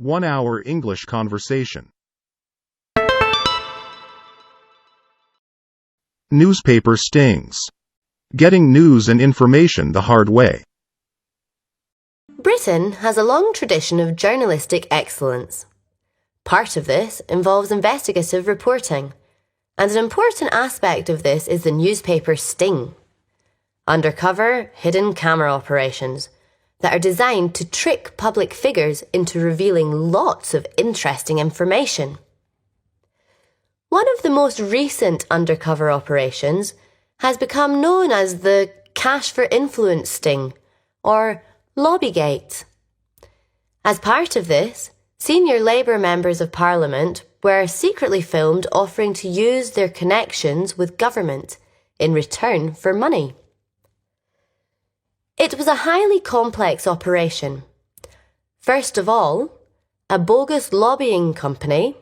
1 hour English conversation. Newspaper stings. Getting news and information the hard way. Britain has a long tradition of journalistic excellence. Part of this involves investigative reporting, and an important aspect of this is the newspaper sting. Undercover, hidden camera operations that are designed to trick public figures into revealing lots of interesting information. One of the most recent undercover operations has become known as the Cash for Influence sting, or Lobbygate. As part of this, senior Labour members of Parliament were secretly filmed offering to use their connections with government in return for money. It was a highly complex operation. First of all, a bogus lobbying company,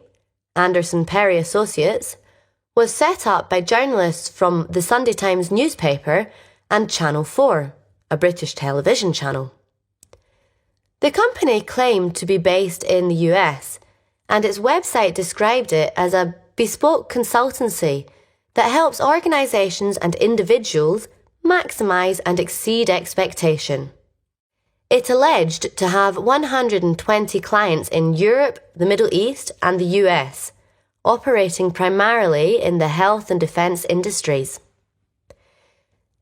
Anderson Perry Associates, was set up by journalists from the Sunday Times newspaper and Channel 4, a British television channel. The company claimed to be based in the US, and its website described it as a bespoke consultancy that helps organisations and individuals maximise and exceed expectation. It alleged to have 120 clients in Europe, the Middle East and the US, operating primarily in the health and defence industries.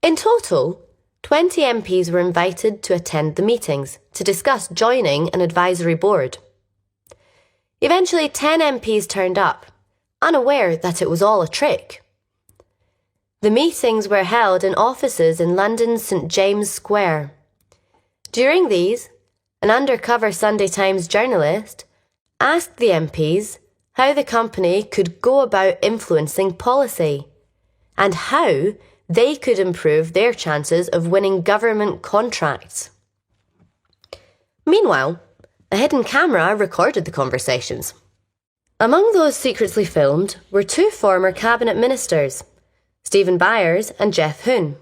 In total, 20 MPs were invited to attend the meetings to discuss joining an advisory board. Eventually, 10 MPs turned up, unaware that it was all a trick. The meetings were held in offices in London's St James Square. During these, an undercover Sunday Times journalist asked the MPs how the company could go about influencing policy and how they could improve their chances of winning government contracts. Meanwhile, a hidden camera recorded the conversations. Among those secretly filmed were two former cabinet ministers, Stephen Byers and Geoff Hoon.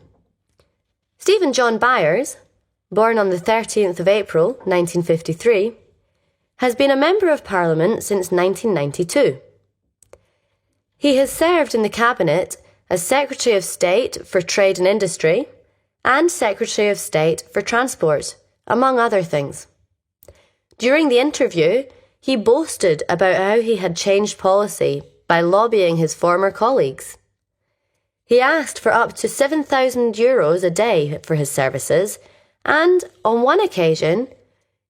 Stephen John Byers, born on the 13th of April 1953, has been a Member of Parliament since 1992. He has served in the Cabinet as Secretary of State for Trade and Industry and Secretary of State for Transport, among other things. During the interview, he boasted about how he had changed policy by lobbying his former colleagues. He asked for up to €7,000 a day for his services and, on one occasion,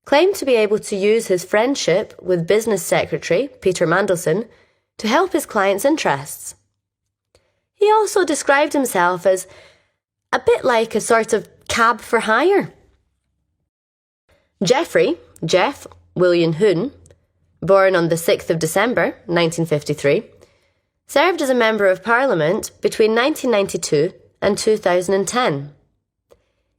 claimed to be able to use his friendship with Business Secretary Peter Mandelson to help his clients' interests. He also described himself as a bit like a sort of cab for hire. Geoff William Hoon, born on the 6th of December 1953, served as a Member of Parliament between 1992 and 2010.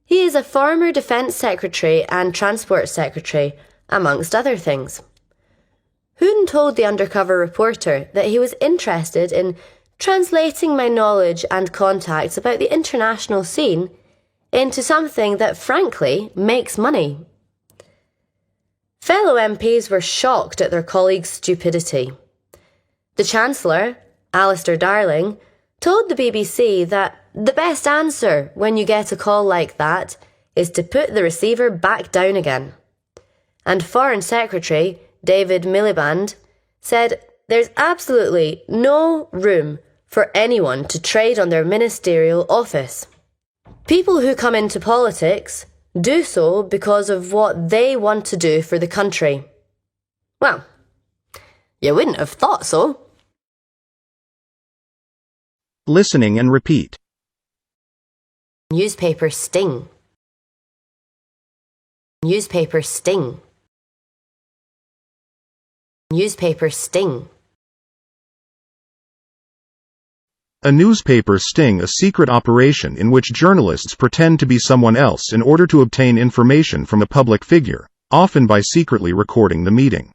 He is a former Defence Secretary and Transport Secretary, amongst other things. Hoon told the undercover reporter that he was interested in translating my knowledge and contacts about the international scene into something that frankly makes money. Fellow MPs were shocked at their colleagues' stupidity. The Chancellor, Alistair Darling, told the BBC that the best answer when you get a call like that is to put the receiver back down again. And Foreign Secretary David Miliband said there's absolutely no room for anyone to trade on their ministerial office. People who come into politics do so because of what they want to do for the country. Well, you wouldn't have thought so. Listening and repeat. Newspaper sting. Newspaper sting. Newspaper sting. A newspaper sting, a secret operation in which journalists pretend to be someone else in order to obtain information from a public figure, often by secretly recording the meeting.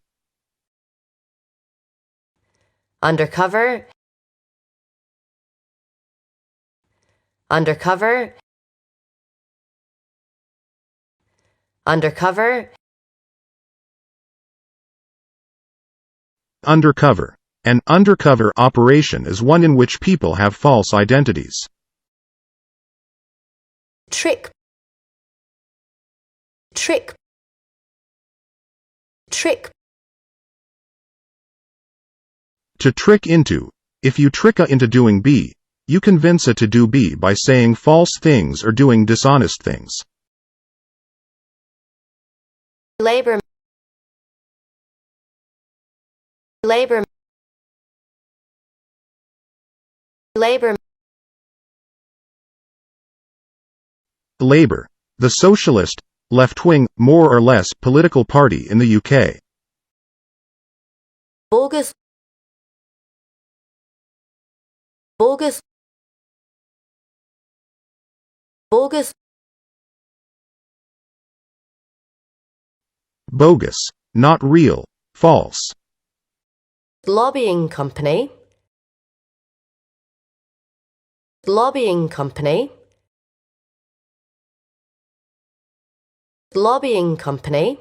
Undercover. Undercover. Undercover. Undercover. An undercover operation is one in which people have false identities. Trick. Trick. Trick. To trick into. If you trick a into doing B, you convince a to do B by saying false things or doing dishonest things. Labor. Labor. Labor. Labour. The socialist, left-wing, more or less political party in the UK. Bogus. Bogus. Bogus. Bogus. Not real. False. Lobbying company. Lobbying company. Lobbying company.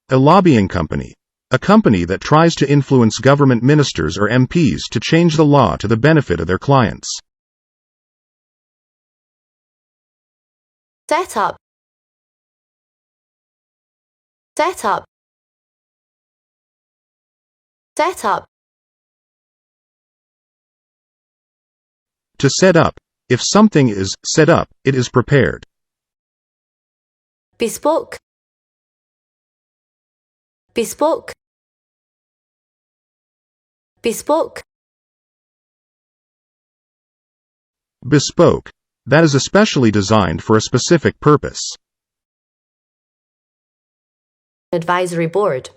A lobbying company. A company that tries to influence government ministers or MPs to change the law to the benefit of their clients. Set up. Set up. Set up. To set up. If something is set up, it is prepared. Bespoke. Bespoke. Bespoke. Bespoke. That is especially designed for a specific purpose. Advisory board.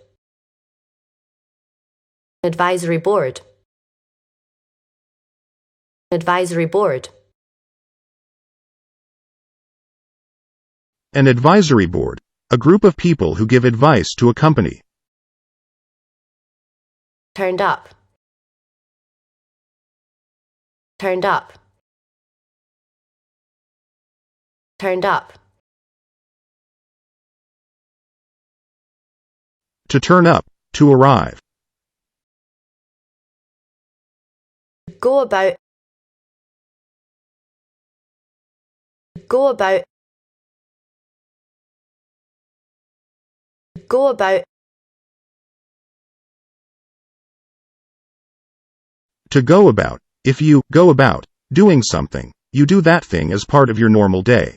Advisory board. Advisory board. An advisory board. A group of people who give advice to a company. Turned up. Turned up. Turned up. To turn up. To arrive. Go about. Go about. Go about. To go about. If you go about doing something, you do that thing as part of your normal day.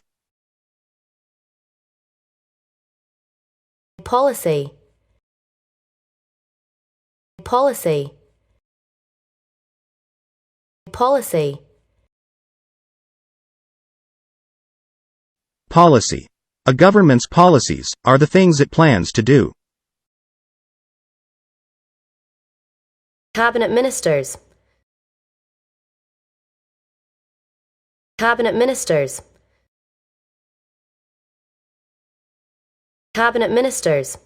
Policy. Policy. Policy. Policy. A government's policies are the things it plans to do. Cabinet ministers. Cabinet ministers. Cabinet ministers.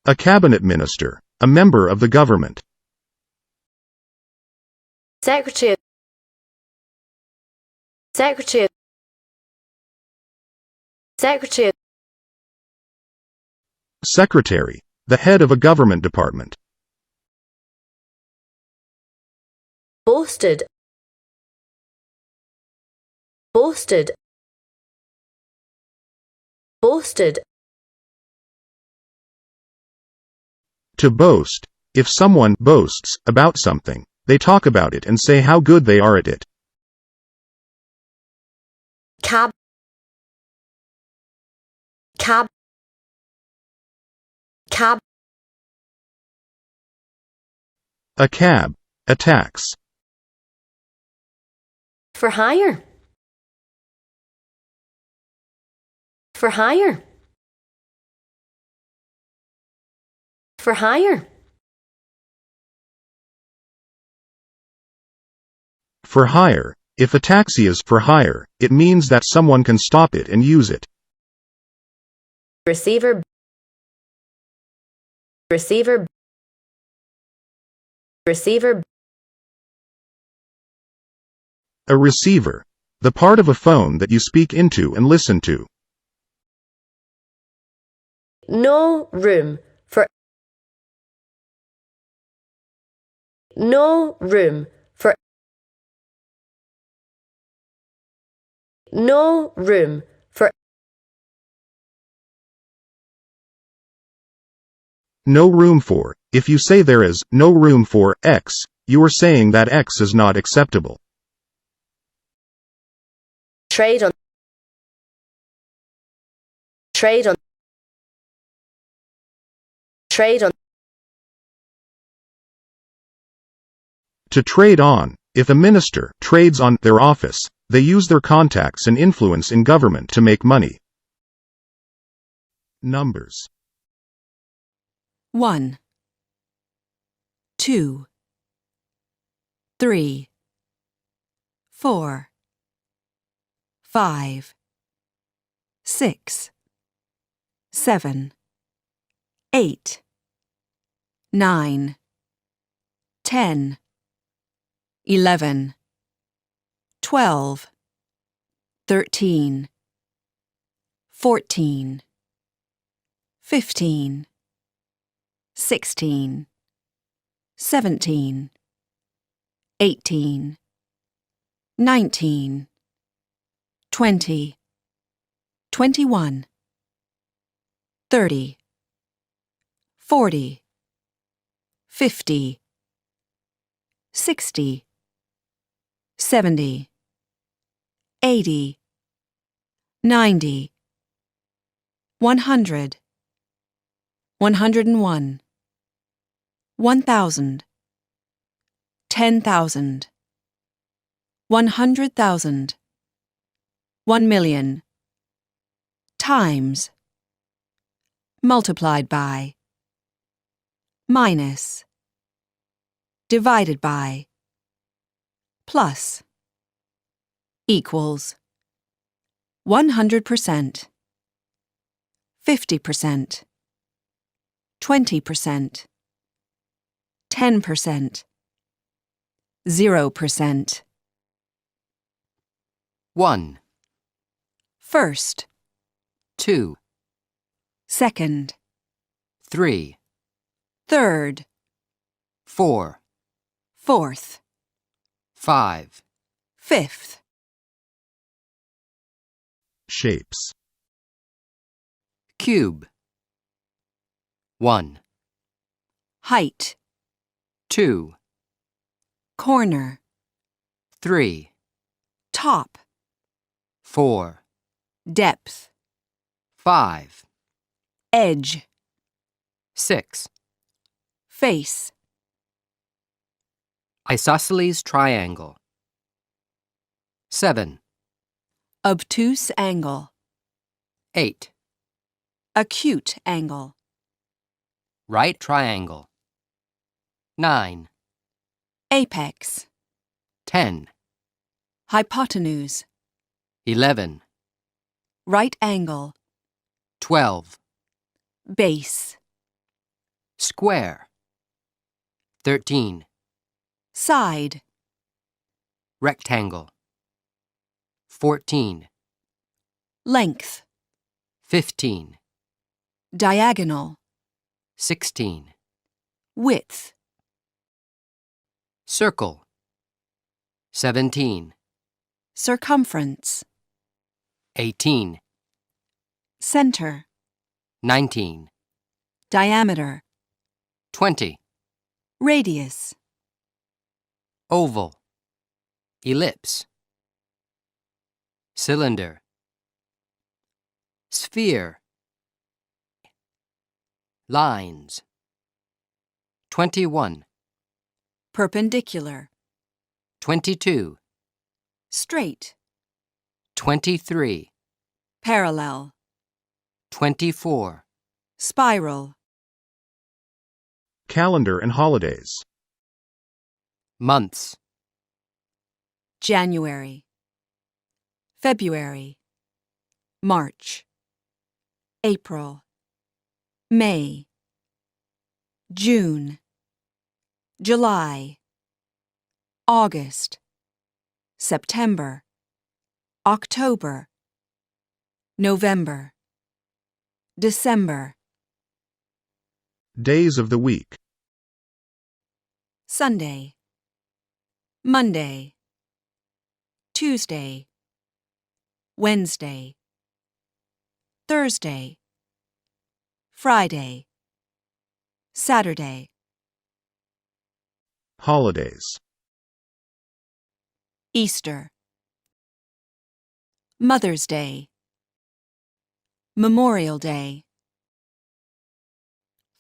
A cabinet minister. A member of the government. Secretary. Secretary. Secretary. Secretary. The head of a government department. Boasted. Boasted. Boasted. To boast. If someone boasts about something, they talk about it and say how good they are at it. Cab. Cab. Cab. A cab. A tax. For hire. For hire. For hire. For hire. If a taxi is for hire, it means that someone can stop it and use it. Receiver. Receiver. Receiver. A receiver. The part of a phone that you speak into and listen to. no room for no room for no room for No room for. If you say there is no room for X, you are saying that X is not acceptable. trade on trade on trade on To trade on. If a minister trades on their office, they use their contacts and influence in government to make money. Numbers. 1, 2, 3, 4, 5, 6, 7, 8, 9, 10, 11, 12, 13, 14, 15, 16, 17, 18, 19, 20, 21, 30, 40, 50, 60, 70, 80, 90, 100, 101, 1,000, 10,000, 100,000, 1,000,000, times, multiplied by, minus, divided by, plus, equals, 100%, 50%, 20%, 10%, 0%. 1, First, 2, second, 3, third, 4, fourth, 5, fifth, Shapes. cube. 1, height, 2, corner, 3, top, 4, depth, 5, edge, 6. face, Isosceles triangle. 7, obtuse angle, 8, acute angle, right triangle. 9, apex, 10, hypotenuse, 11, right angle, 12, base, square. 13, side, rectangle. 14, length, 15, diagonal, 16, width, circle. 17, circumference, 18, center, 19, diameter, 20, radius, oval, ellipse, cylinder, sphere, lines. 21, perpendicular, 22, straight, 23, parallel, 24, spiral, Calendar and holidays. months. January, February, March, April, May, June, July, August, September, October, November, December, Days of the week. Sunday, Monday, Tuesday, Wednesday, Thursday, Friday, Saturday. Holidays. Easter, Mother's Day, Memorial Day,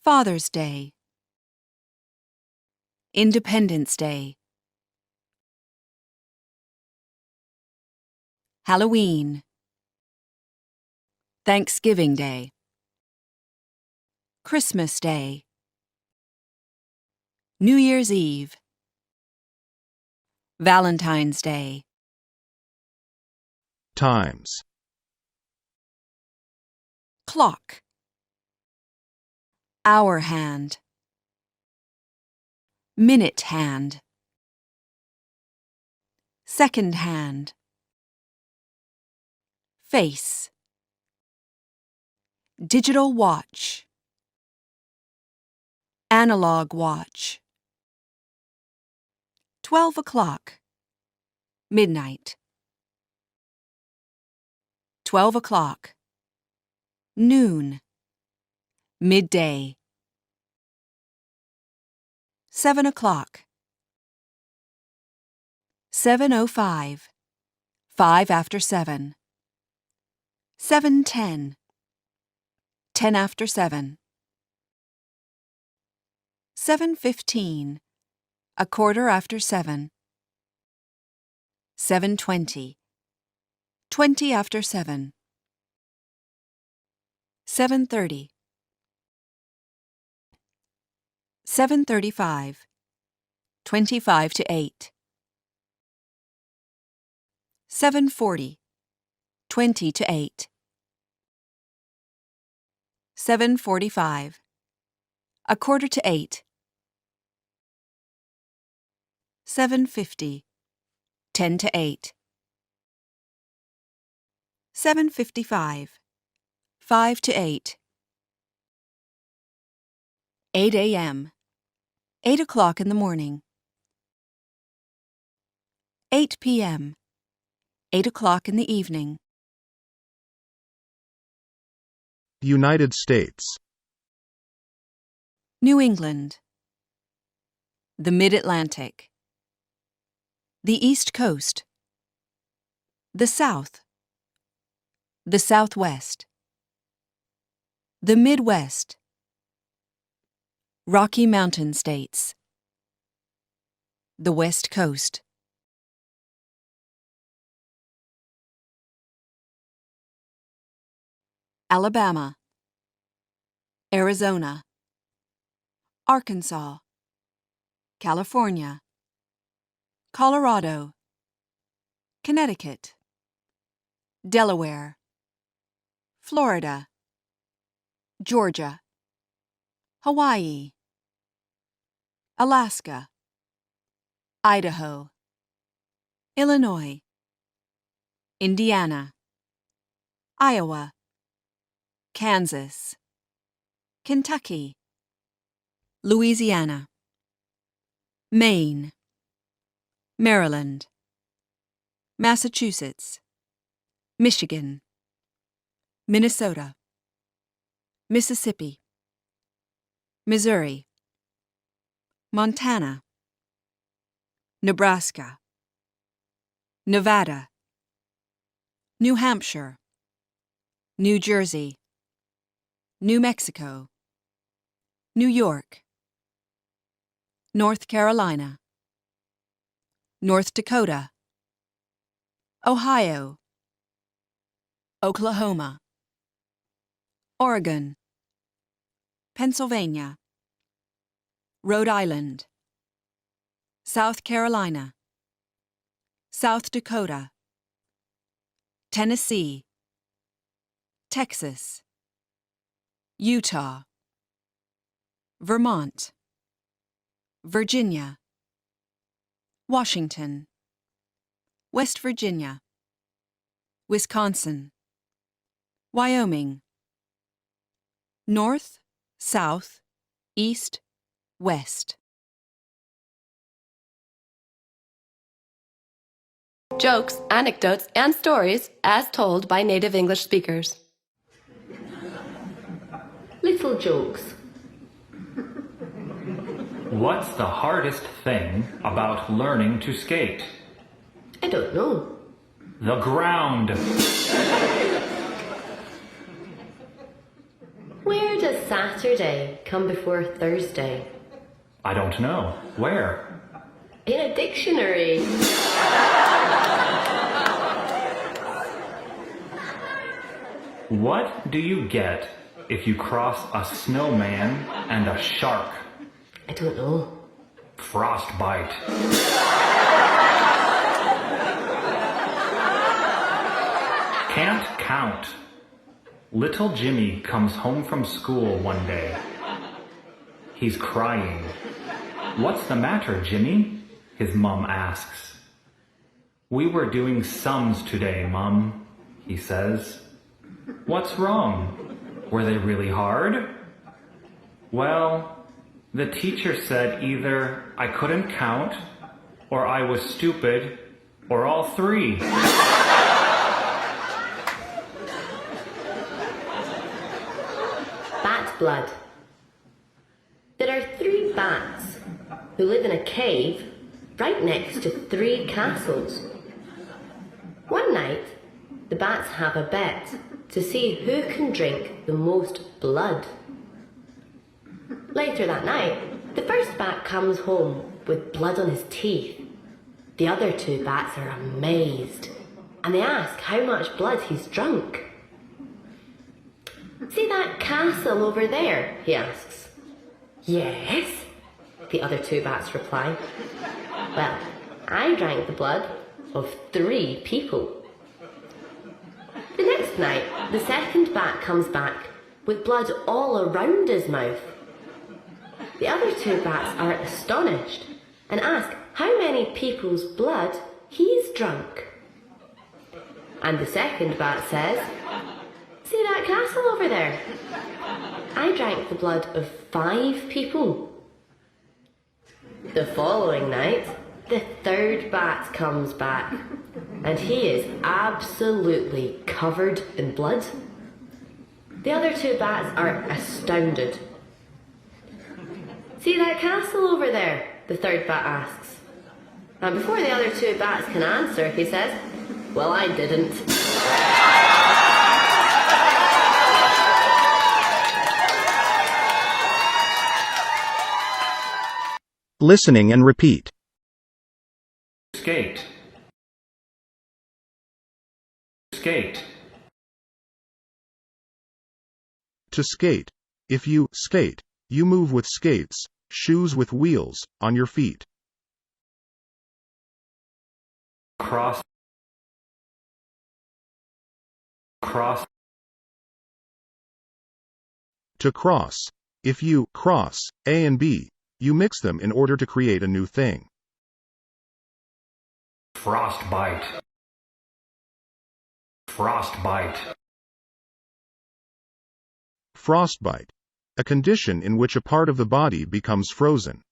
Father's Day, Independence Day, Halloween, Thanksgiving Day, Christmas Day, New Year's Eve, Valentine's Day. Times. Clock, hour hand, minute hand, second hand, face, digital watch, analog watch, 12 o'clock, midnight, 12 o'clock, noon, midday, 7 o'clock, 7:05, 5 after 7, 7:10, 10 after 7, 7:15, a quarter after 7, 7:20, 20 after 7, 7:30, 7:35, 25 to 8, 7:40, 20 to 8, 7:45, a quarter to 8, 7:50, 10 to 8, 7:55, 5 to 8, 8 a.m., 8 o'clock in the morning, 8 p.m., 8 o'clock in the evening. United States. New England, the Mid-Atlantic, the East Coast, the South, the Southwest, the Midwest, Rocky Mountain States, the West Coast. Alabama, Arizona, Arkansas, California, Colorado, Connecticut, Delaware, Florida, Georgia, Hawaii, Alaska, Idaho, Illinois, Indiana, Iowa, Kansas, Kentucky, Louisiana, Maine, Maryland, Massachusetts, Michigan, Minnesota, Mississippi, Missouri, Montana, Nebraska, Nevada, New Hampshire, New Jersey, New Mexico, New York, North Carolina, North Dakota, Ohio, Oklahoma, Oregon, Pennsylvania, Rhode Island, South Carolina, South Dakota, Tennessee, Texas, Utah, Vermont, Virginia, Washington, West Virginia, Wisconsin, Wyoming, North, South, east, west. Jokes, anecdotes, and stories as told by native English speakers. Little jokes. What's the hardest thing about learning to skate? I don't know. The ground. Where does Saturday come before Thursday? I don't know. Where? In a dictionary. What do you get if you cross a snowman and a shark? I don't know. Frostbite. Can't count. Little Jimmy comes home from school one day. He's crying. What's the matter, Jimmy? His mum asks. We were doing sums today, Mum, he says. What's wrong? Were they really hard? Well, the teacher said either I couldn't count, or I was stupid, or all three. Bat blood. There are 3 bats who live in a cave right next to 3 castles. One night, the bats have a bet to see who can drink the most blood. Later that night, the first bat comes home with blood on his teeth. The other 2 bats are amazed, and they ask how much blood he's drunk. See that castle over there? He asks. Yes, the other 2 bats reply. Well, I drank the blood of 3 people. The next night, the second bat comes back with blood all around his mouth. The other 2 bats are astonished and ask how many people's blood he's drunk. And the second bat says, see that castle over there? I drank the blood of 5 people. The following night, the third bat comes back, and he is absolutely covered in blood. The other 2 bats are astounded. See that castle over there? The third bat asks. And before the other 2 bats can answer, he says, well, I didn't. Listening and repeat. Skate. Skate. To skate. If you skate, you move with skates, shoes with wheels, on your feet. Cross. Cross. To cross. If you cross A and B, you mix them in order to create a new thing. Frostbite. Frostbite. Frostbite. A condition in which a part of the body becomes frozen.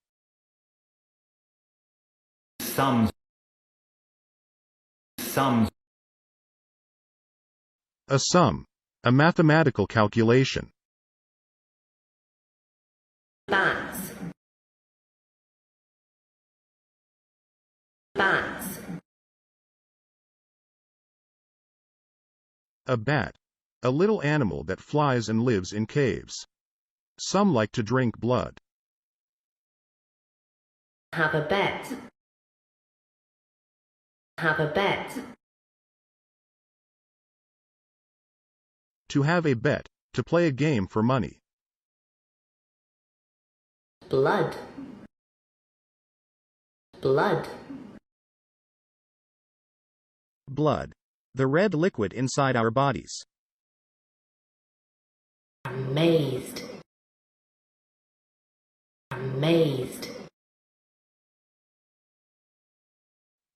Sums. Sums. A sum. A mathematical calculation. Bats. Bats. A bat. A little animal that flies and lives in caves. Some like to drink blood. Have a bet. Have a bet. To have a bet. To play a game for money. Blood. Blood. Blood. The red liquid inside our bodies. Amazed. Amazed.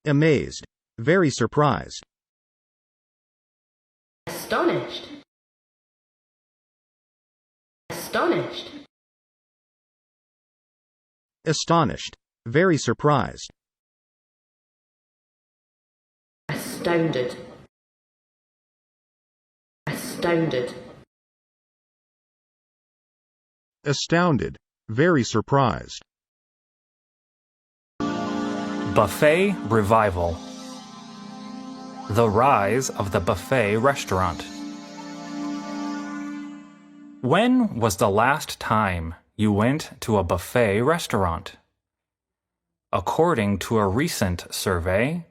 Amazed. Very surprised. Astonished. Astonished. Astonished. Very surprised. Astounded. Astounded. Astounded. Very surprised. Buffet revival. The rise of the buffet restaurant. When was the last time you went to a buffet restaurant? According to a recent survey,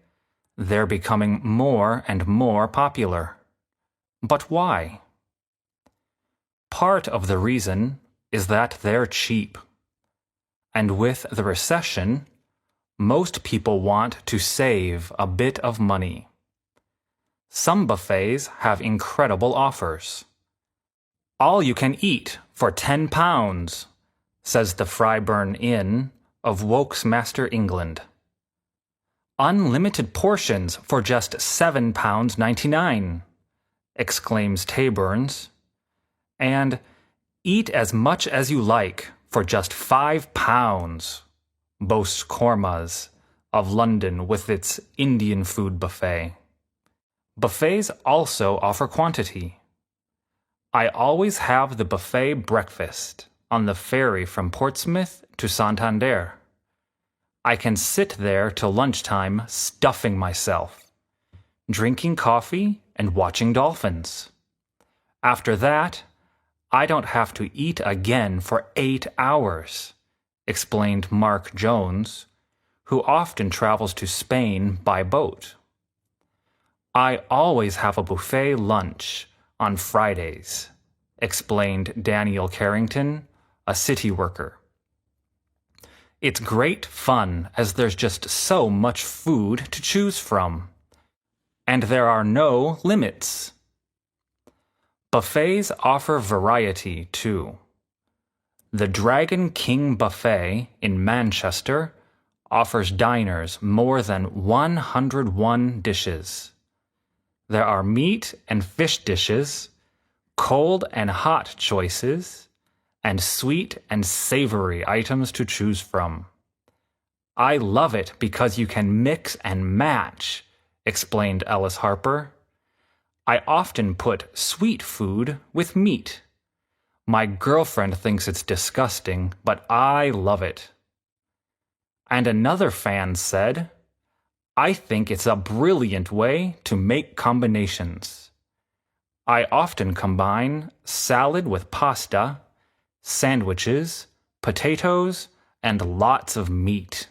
they're becoming more and more popular. But why? Part of the reason is that they're cheap. And with the recession, most people want to save a bit of money. Some buffets have incredible offers. All you can eat for £10, says the Fryburn Inn of Wokesmaster, England. Unlimited portions for just £7.99, exclaims Taburns. And eat as much as you like for just £5, boasts Korma's of London with its Indian food buffet. Buffets also offer quantity. I always have the buffet breakfast on the ferry from Portsmouth to Santander. I can sit there till lunchtime stuffing myself, drinking coffee and watching dolphins. After that, I don't have to eat again for 8 hours, explained Mark Jones, who often travels to Spain by boat. I always have a buffet lunch on Fridays, explained Daniel Carrington, a city worker. It's great fun as there's just so much food to choose from. And there are no limits. Buffets offer variety, too. The Dragon King Buffet in Manchester offers diners more than 101 dishes. There are meat and fish dishes, cold and hot choices, and sweet and savory items to choose from. I love it because you can mix and match, explained Ellis Harper. I often put sweet food with meat. My girlfriend thinks it's disgusting, but I love it. And another fan said, I think it's a brilliant way to make combinations. I often combine salad with pasta, sandwiches, potatoes, and lots of meat.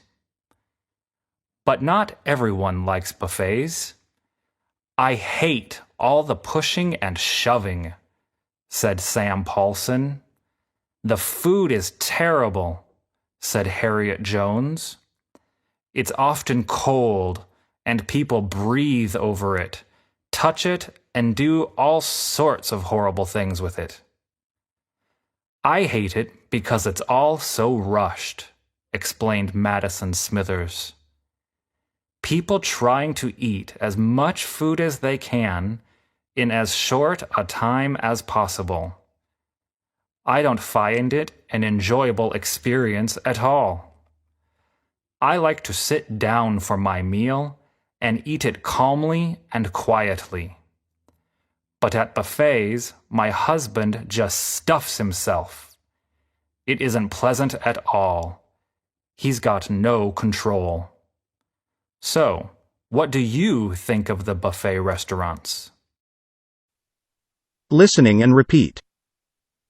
But not everyone likes buffets. I hate all the pushing and shoving, said Sam Paulson. The food is terrible, said Harriet Jones. It's often cold, and people breathe over it, touch it, and do all sorts of horrible things with it. I hate it because it's all so rushed, explained Madison Smithers. People trying to eat as much food as they can in as short a time as possible. I don't find it an enjoyable experience at all. I like to sit down for my meal and eat it calmly and quietly. But at buffets, my husband just stuffs himself. It isn't pleasant at all. He's got no control. So, what do you think of the buffet restaurants? Listening and repeat.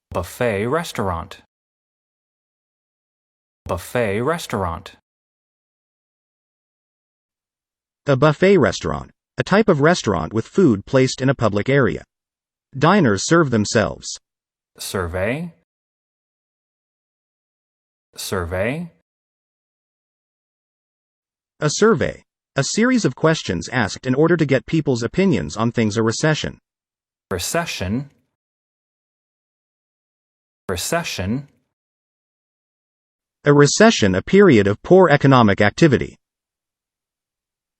Buffet restaurant. Buffet restaurant. A buffet restaurant, a type of restaurant with food placed in a public area. Diners serve themselves. Survey. Survey. A survey, a series of questions asked in order to get people's opinions on things. A recession. Recession. Recession. A recession, a period of poor economic activity.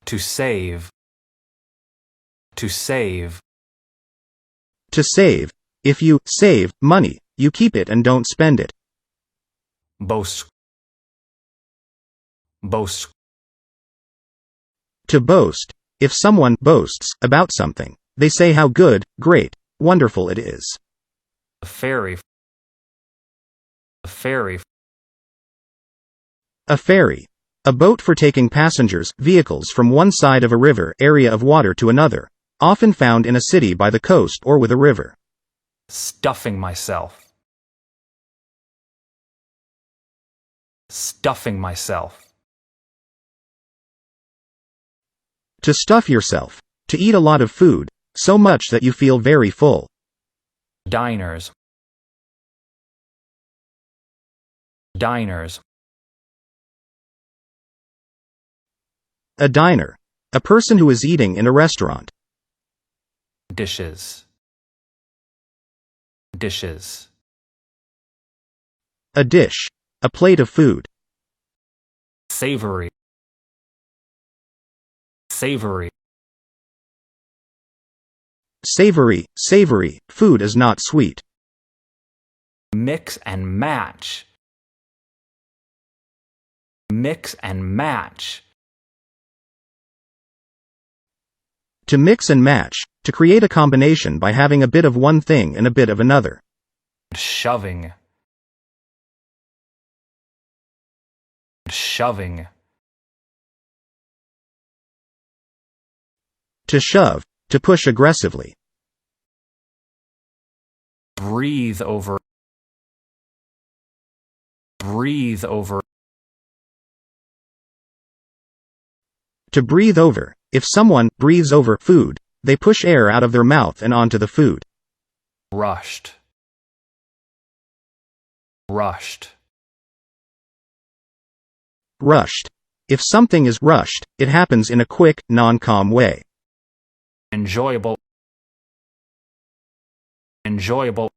To save. To save. To save. If you save money, you keep it and don't spend it. Boast. boast, To boast. If someone boasts about something, they say how good, great, wonderful it is. a ferry, a ferry, A ferry. A boat for taking passengers, vehicles from one side of a river area of water to another, often found in a city by the coast or with a river. stuffing myself, stuffing myself, To stuff yourself. To eat a lot of food, so much that you feel very full. diners, diners, A diner. A person who is eating in a restaurant. dishes, dishes, A dish. A plate of food. savory, savory, Savory. Savory. Food is not sweet. mix and match, mix and match, To mix and match. To create a combination by having a bit of one thing and a bit of another. shoving, shoving, To shove. To push aggressively. breathe over, breathe over, To breathe over. If someone breathes over food, they push air out of their mouth and onto the food. rushed, rushed, Rushed. If something is rushed, it happens in a quick, non-calm way. enjoyable, enjoyable,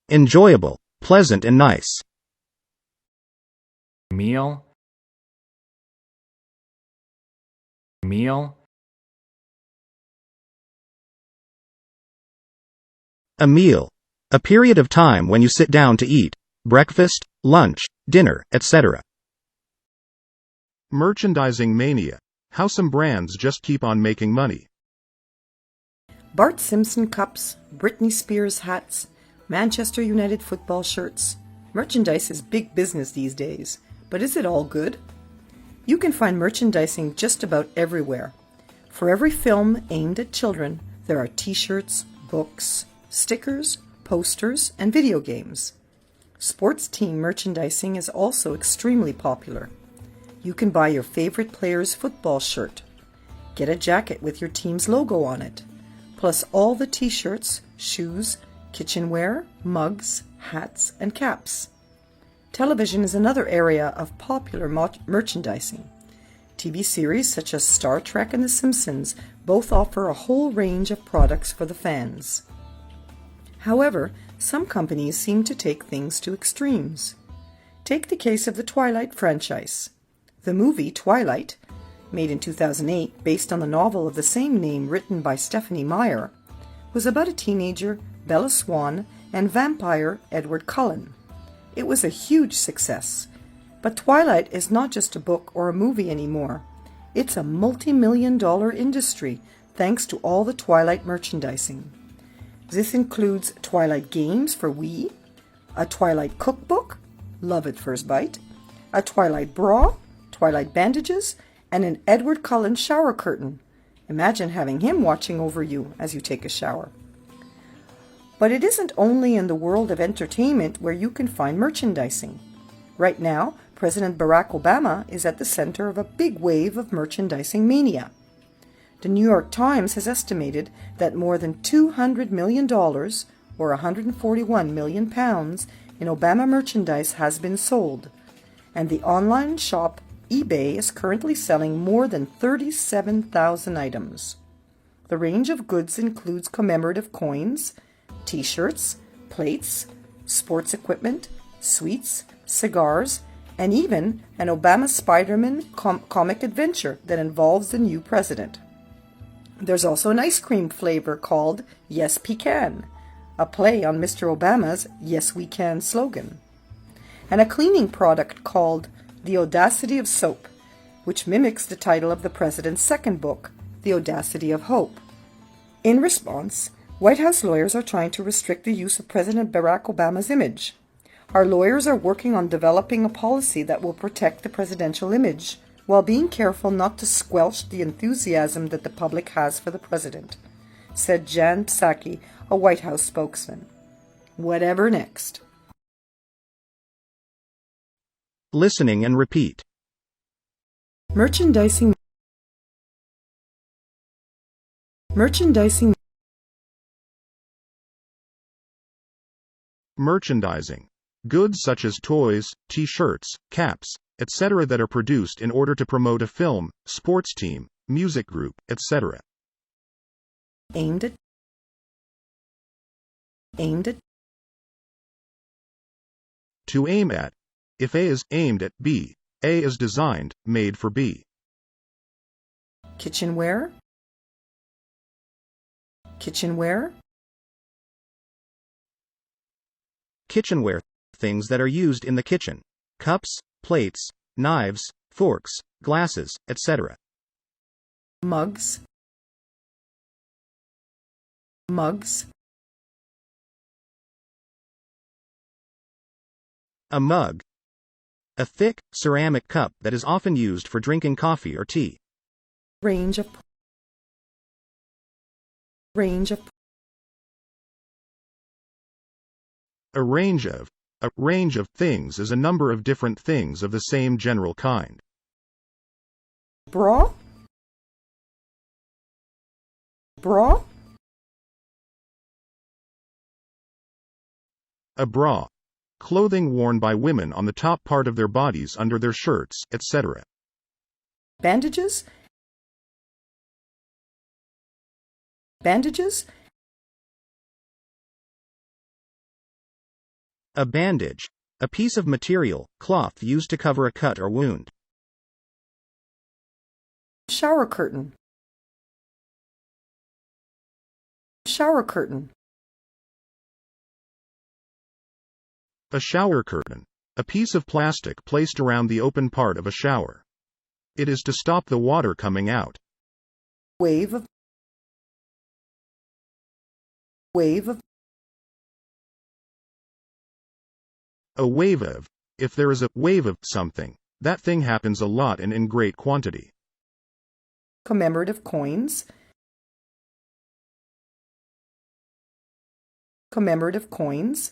Enjoyable. Pleasant and nice. meal, meal, A meal. A period of time when you sit down to eat. Breakfast, lunch, dinner, etc. Merchandising mania. How some brands just keep on making money. Bart Simpson cups, Britney Spears hats, Manchester United football shirts. Merchandise is big business these days, but is it all good? You can find merchandising just about everywhere. For every film aimed at children, there are t-shirts, books, stickers, posters, and video games. Sports team merchandising is also extremely popular. You can buy your favorite player's football shirt, get a jacket with your team's logo on it, plus all the t-shirts, shoes, kitchenware, mugs, hats, and caps. Television is another area of popular merchandising. TV series such as Star Trek and The Simpsons both offer a whole range of products for the fans. However, some companies seem to take things to extremes. Take the case of the Twilight franchise. The movie Twilight, made in 2008 based on the novel of the same name written by Stephenie Meyer, was about a teenager, Bella Swan, and vampire Edward Cullen. It was a huge success. But Twilight is not just a book or a movie anymore. It's a multi-million-dollar industry thanks to all the Twilight merchandising. This includes Twilight games for Wii, a Twilight cookbook, love at first bite, a Twilight bra, Twilight bandages, and an Edward Cullen shower curtain. Imagine having him watching over you as you take a shower. But it isn't only in the world of entertainment where you can find merchandising. Right now, President Barack Obama is at the center of a big wave of merchandising mania. The New York Times has estimated that more than $200 million, or 141 million pounds, in Obama merchandise has been sold, and the online shop eBay is currently selling more than 37,000 items. The range of goods includes commemorative coins, t-shirts, plates, sports equipment, sweets, cigars, and even an Obama Spider-Man comic adventure that involves the new president. There's also an ice cream flavor called Yes Pecan, a play on Mr. Obama's Yes We Can slogan. and a cleaning product called The Audacity of Soap, which mimics the title of the president's second book, The Audacity of Hope. In response, White House lawyers are trying to restrict the use of President Barack Obama's image. Our lawyers are working on developing a policy that will protect the presidential image, while being careful not to squelch the enthusiasm that the public has for the president, said Jan Psaki, a White House spokesman. Whatever next? Listening and repeat. Merchandising. Merchandising. Merchandising. Goods such as toys, t-shirts, caps, etc. that are produced in order to promote a film, sports team, music group, etc. Aimed at. Aimed at. To aim at. If A is aimed at B, A is designed, made for B. Kitchenware. Kitchenware. Kitchenware. Things that are used in the kitchen. Cups, plates, knives, forks, glasses, etc. Mugs. Mugs. A mug. A thick, ceramic cup that is often used for drinking coffee or tea. Range of. Range of. A range of. A range of things is a number of different things of the same general kind. Bra. Bra. A bra. Clothing worn by women on the top part of their bodies under their shirts, etc. Bandages. Bandages. A bandage. A piece of material, cloth used to cover a cut or wound. Shower curtain. Shower curtain. A shower curtain. A piece of plastic placed around the open part of a shower. It is to stop the water coming out. Wave of. Wave of. A wave of. If there is a wave of something, that thing happens a lot and in great quantity. Commemorative coins. Commemorative coins.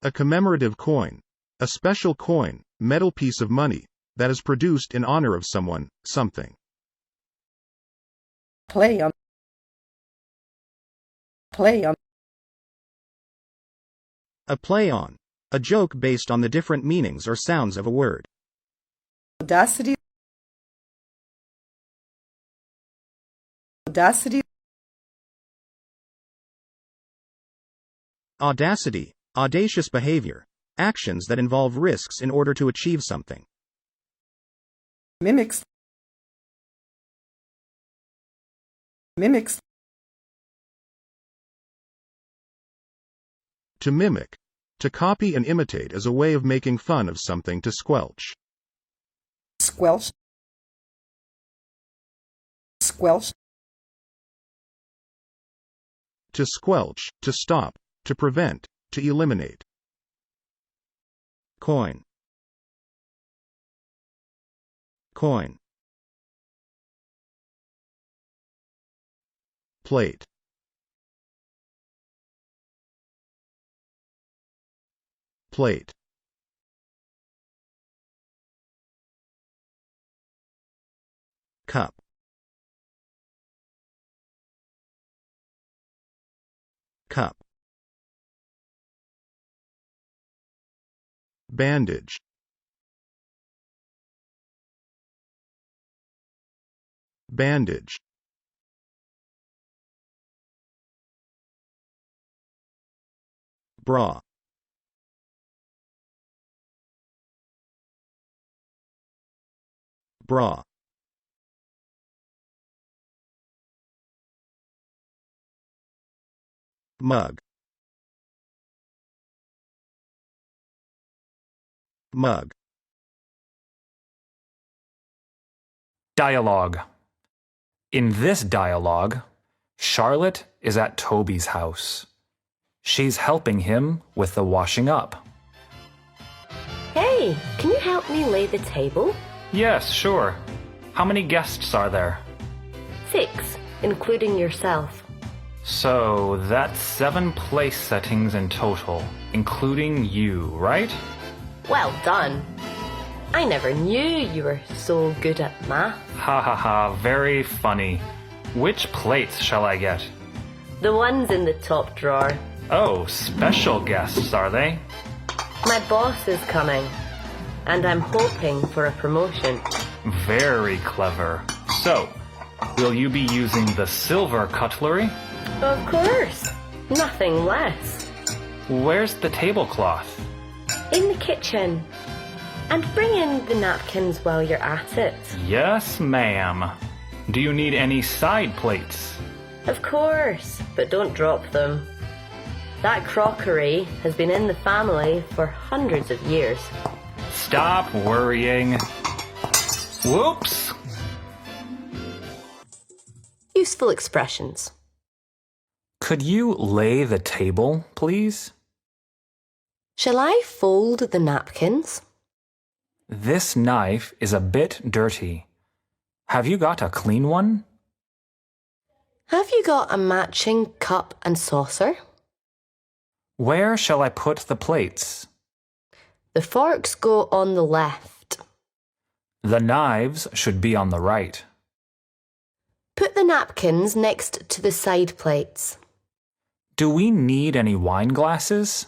A commemorative coin. A special coin, metal piece of money, that is produced in honor of someone, something. Play on. Play on. A play on. A joke based on the different meanings or sounds of a word. Audacity. Audacity. Audacity. Audacious behavior. Actions that involve risks in order to achieve something. Mimics. Mimics. To mimic. To copy and imitate as a way of making fun of something to squelch. Squelch. Squelch. To squelch, to stop, to prevent, to eliminate. Coin. Coin. Plate. Plate. Cup. Cup. Bandage. Bandage. Bra. Bra. Mug. mug. Dialogue. In this dialogue, Charlotte is at Toby's house. She's helping him with the washing up. Hey, can you help me lay the table? Yes, sure. How many guests are there? 6, including yourself. So that's 7 place settings in total, including you, right? Well done. I never knew you were so good at math. Ha ha ha, very funny. Which plates shall I get? The ones in the top drawer. Oh, special guests, are they? My boss is coming, and I'm hoping for a promotion. Very clever. So, will you be using the silver cutlery? Of course. Nothing less. Where's the tablecloth? In the kitchen. And bring in the napkins while you're at it. Yes, ma'am. Do you need any side plates? Of course, but don't drop them. That crockery has been in the family for hundreds of years. Stop worrying. Whoops! Useful expressions. Could you lay the table, please? Shall I fold the napkins? This knife is a bit dirty. Have you got a clean one? Have you got a matching cup and saucer? Where shall I put the plates? The forks go on the left. The knives should be on the right. Put the napkins next to the side plates. Do we need any wine glasses?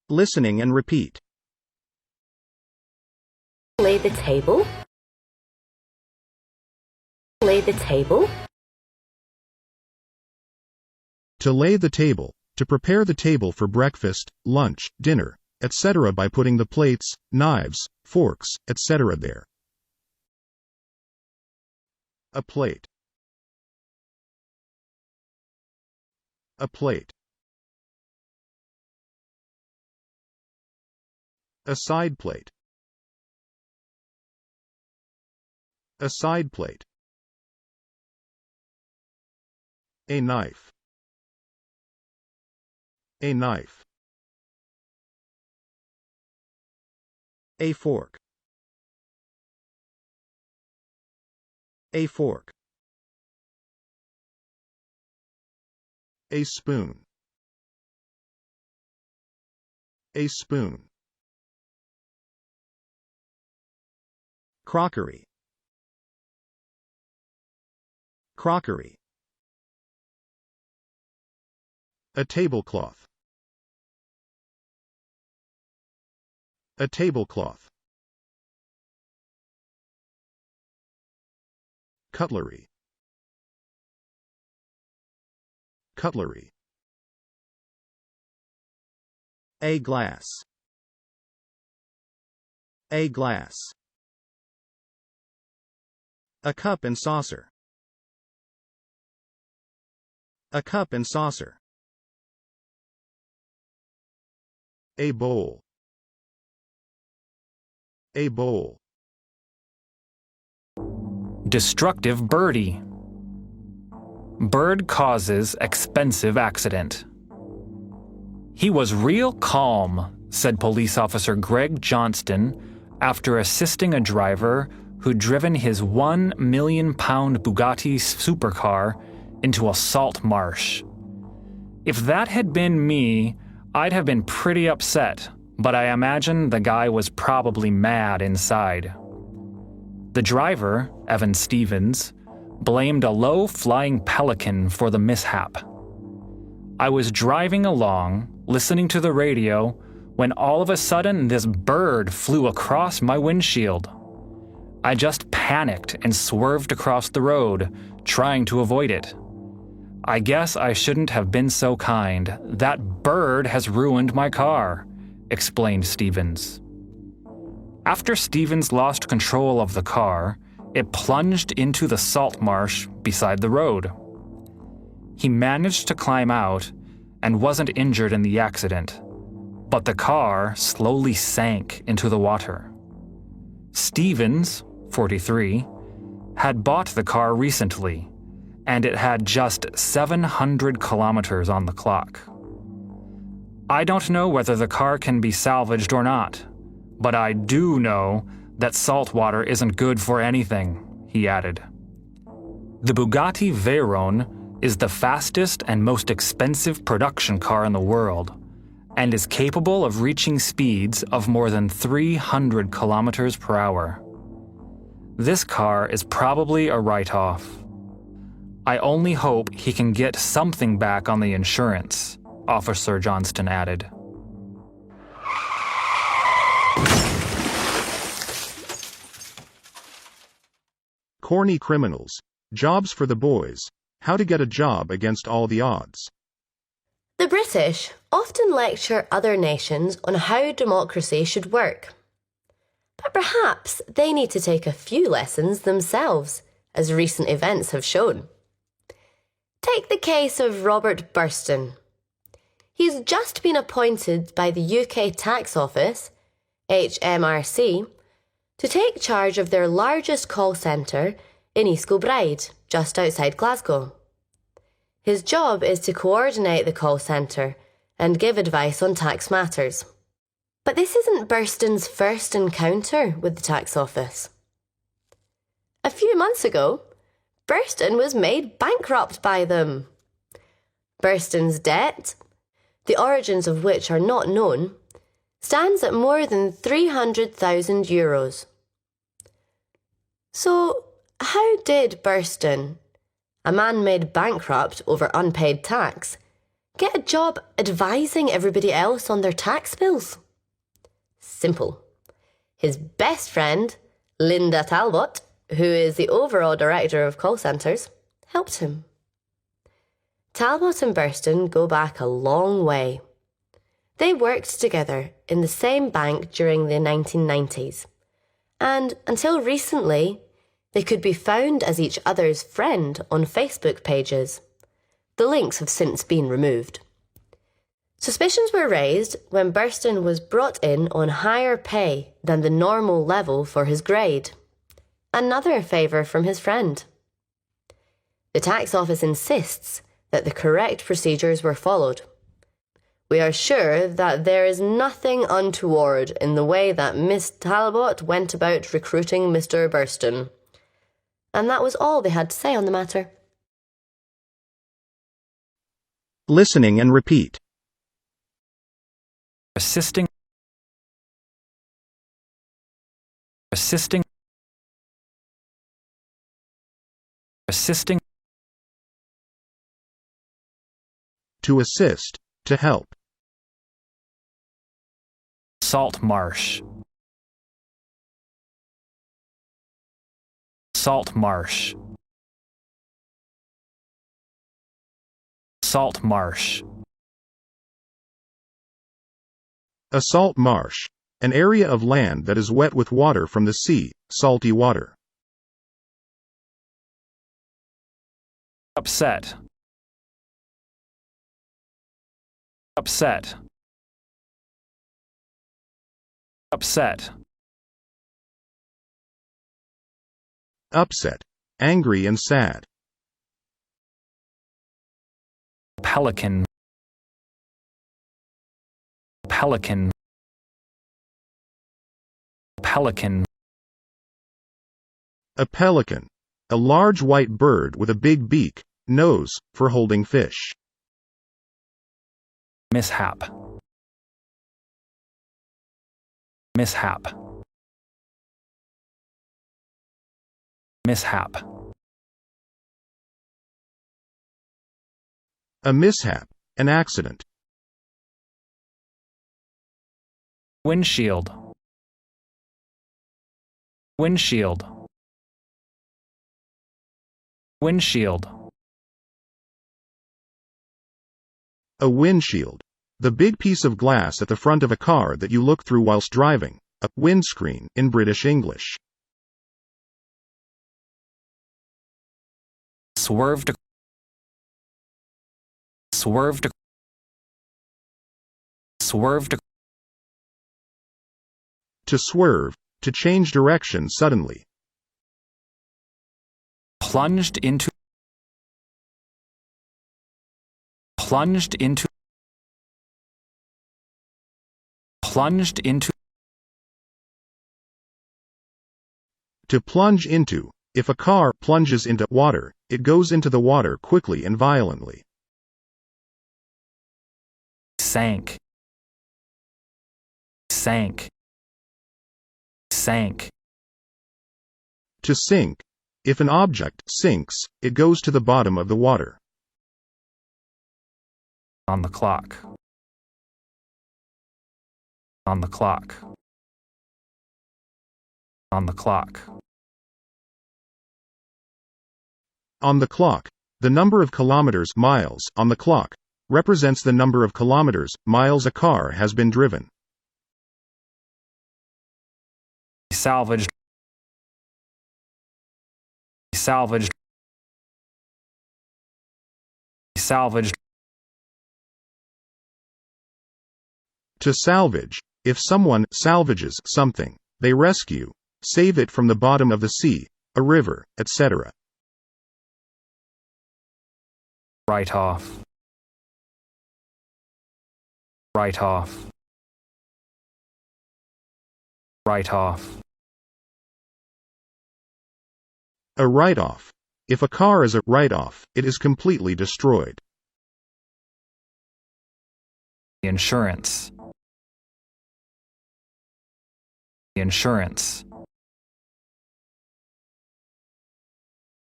Listening and repeat. Lay the table. Lay the table. To lay the table, to prepare the table for breakfast, lunch, dinner, etc. by putting the plates, knives, forks, etc. there. A plate. A plate. A side plate. A side plate. A knife. A knife. A fork. A fork. A spoon. A spoon. Crockery. Crockery. A tablecloth. A tablecloth. Cutlery. Cutlery. A glass. A glass. A cup and saucer. A cup and saucer. A bowl. A bowl. Destructive birdie. Bird causes expensive accident. He was real calm, said Police Officer Greg Johnston after assisting a driver who'd driven his 1 million-pound Bugatti supercar into a salt marsh. If that had been me, I'd have been pretty upset, but I imagine the guy was probably mad inside. The driver, Evan Stevens, blamed a low-flying pelican for the mishap. I was driving along, listening to the radio, when all of a sudden this bird flew across my windshield. I just panicked and swerved across the road, trying to avoid it. I guess I shouldn't have been so kind. That bird has ruined my car, explained Stevens. After Stevens lost control of the car, it plunged into the salt marsh beside the road. He managed to climb out and wasn't injured in the accident. but the car slowly sank into the water. Stevens, 43, had bought the car recently, and it had just 700 kilometers on the clock. I don't know whether the car can be salvaged or not, but I do know that salt water isn't good for anything, he added. The Bugatti Veyron is the fastest and most expensive production car in the world, and is capable of reaching speeds of more than 300 kilometers per hour. This car is probably a write-off. I only hope he can get something back on the insurance, Officer Johnston added. Corny criminals. Jobs for the boys. How to get a job against all the odds. The British often lecture other nations on how democracy should work. But perhaps they need to take a few lessons themselves, as recent events have shown. Take the case of Robert Burston. He's just been appointed by the UK Tax Office, HMRC, to take charge of their largest call centre in East Kilbride, just outside Glasgow. His job is to coordinate the call centre and give advice on tax matters. But this isn't Burston's first encounter with the tax office. A few months ago, Burston was made bankrupt by them. Burston's debt, the origins of which are not known, stands at more than €300,000. So, how did Burston, a man made bankrupt over unpaid tax, get a job advising everybody else on their tax bills? Simple. His best friend, Linda Talbot, who is the overall director of call centres, helped him. Talbot and Burston go back a long way. They worked together in the same bank during the 1990s, and until recently, they could be found as each other's friend on Facebook pages. The links have since been removed. Suspicions were raised when Burston was brought in on higher pay than the normal level for his grade. Another favour from his friend. The tax office insists that the correct procedures were followed. We are sure that there is nothing untoward in the way that Miss Talbot went about recruiting Mr. Burston. And that was all they had to say on the matter. Listening and repeat. Assisting. Assisting. Assisting. To assist. To help. Salt marsh. Salt marsh. Salt marsh. A salt marsh. An area of land that is wet with water from the sea, salty water. Upset. Upset. Upset. Upset. Angry and sad. Pelican. Pelican. Pelican. A pelican. A large white bird with a big beak, nose, for holding fish. Mishap. Mishap. Mishap. A mishap. An accident. Windshield. Windshield. Windshield. A windshield. The big piece of glass at the front of a car that you look through whilst driving. A windscreen in British English. Swerved. Swerved. Swerved. To swerve, to change direction suddenly. Plunged into. Plunged into. Plunged into. To plunge into. If a car plunges into water, it goes into the water quickly and violently. Sank. Sank. Sank. To sink. If an object sinks, it goes to the bottom of the water. On the clock. On the clock. On the clock. On the clock. The number of kilometers, miles, on the clock represents the number of kilometers, miles a car has been driven. Salvaged. Salvaged. Salvaged. To salvage. If someone salvages something, they rescue, save it from the bottom of the sea, a river, etc. Write off. Write off. Write off. A write-off. If a car is a write-off, it is completely destroyed. Insurance. Insurance.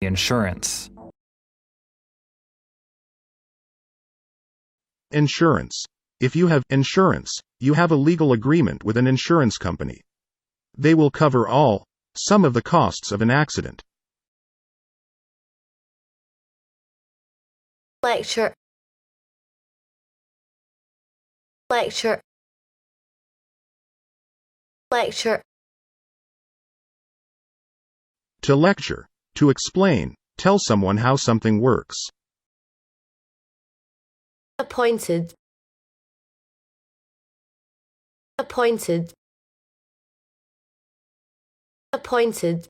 Insurance. Insurance. If you have insurance, you have a legal agreement with an insurance company. They will cover some of the costs of an accident. Lecture. Lecture. Lecture. To lecture. To explain, tell someone how something works. Appointed. Appointed. Appointed.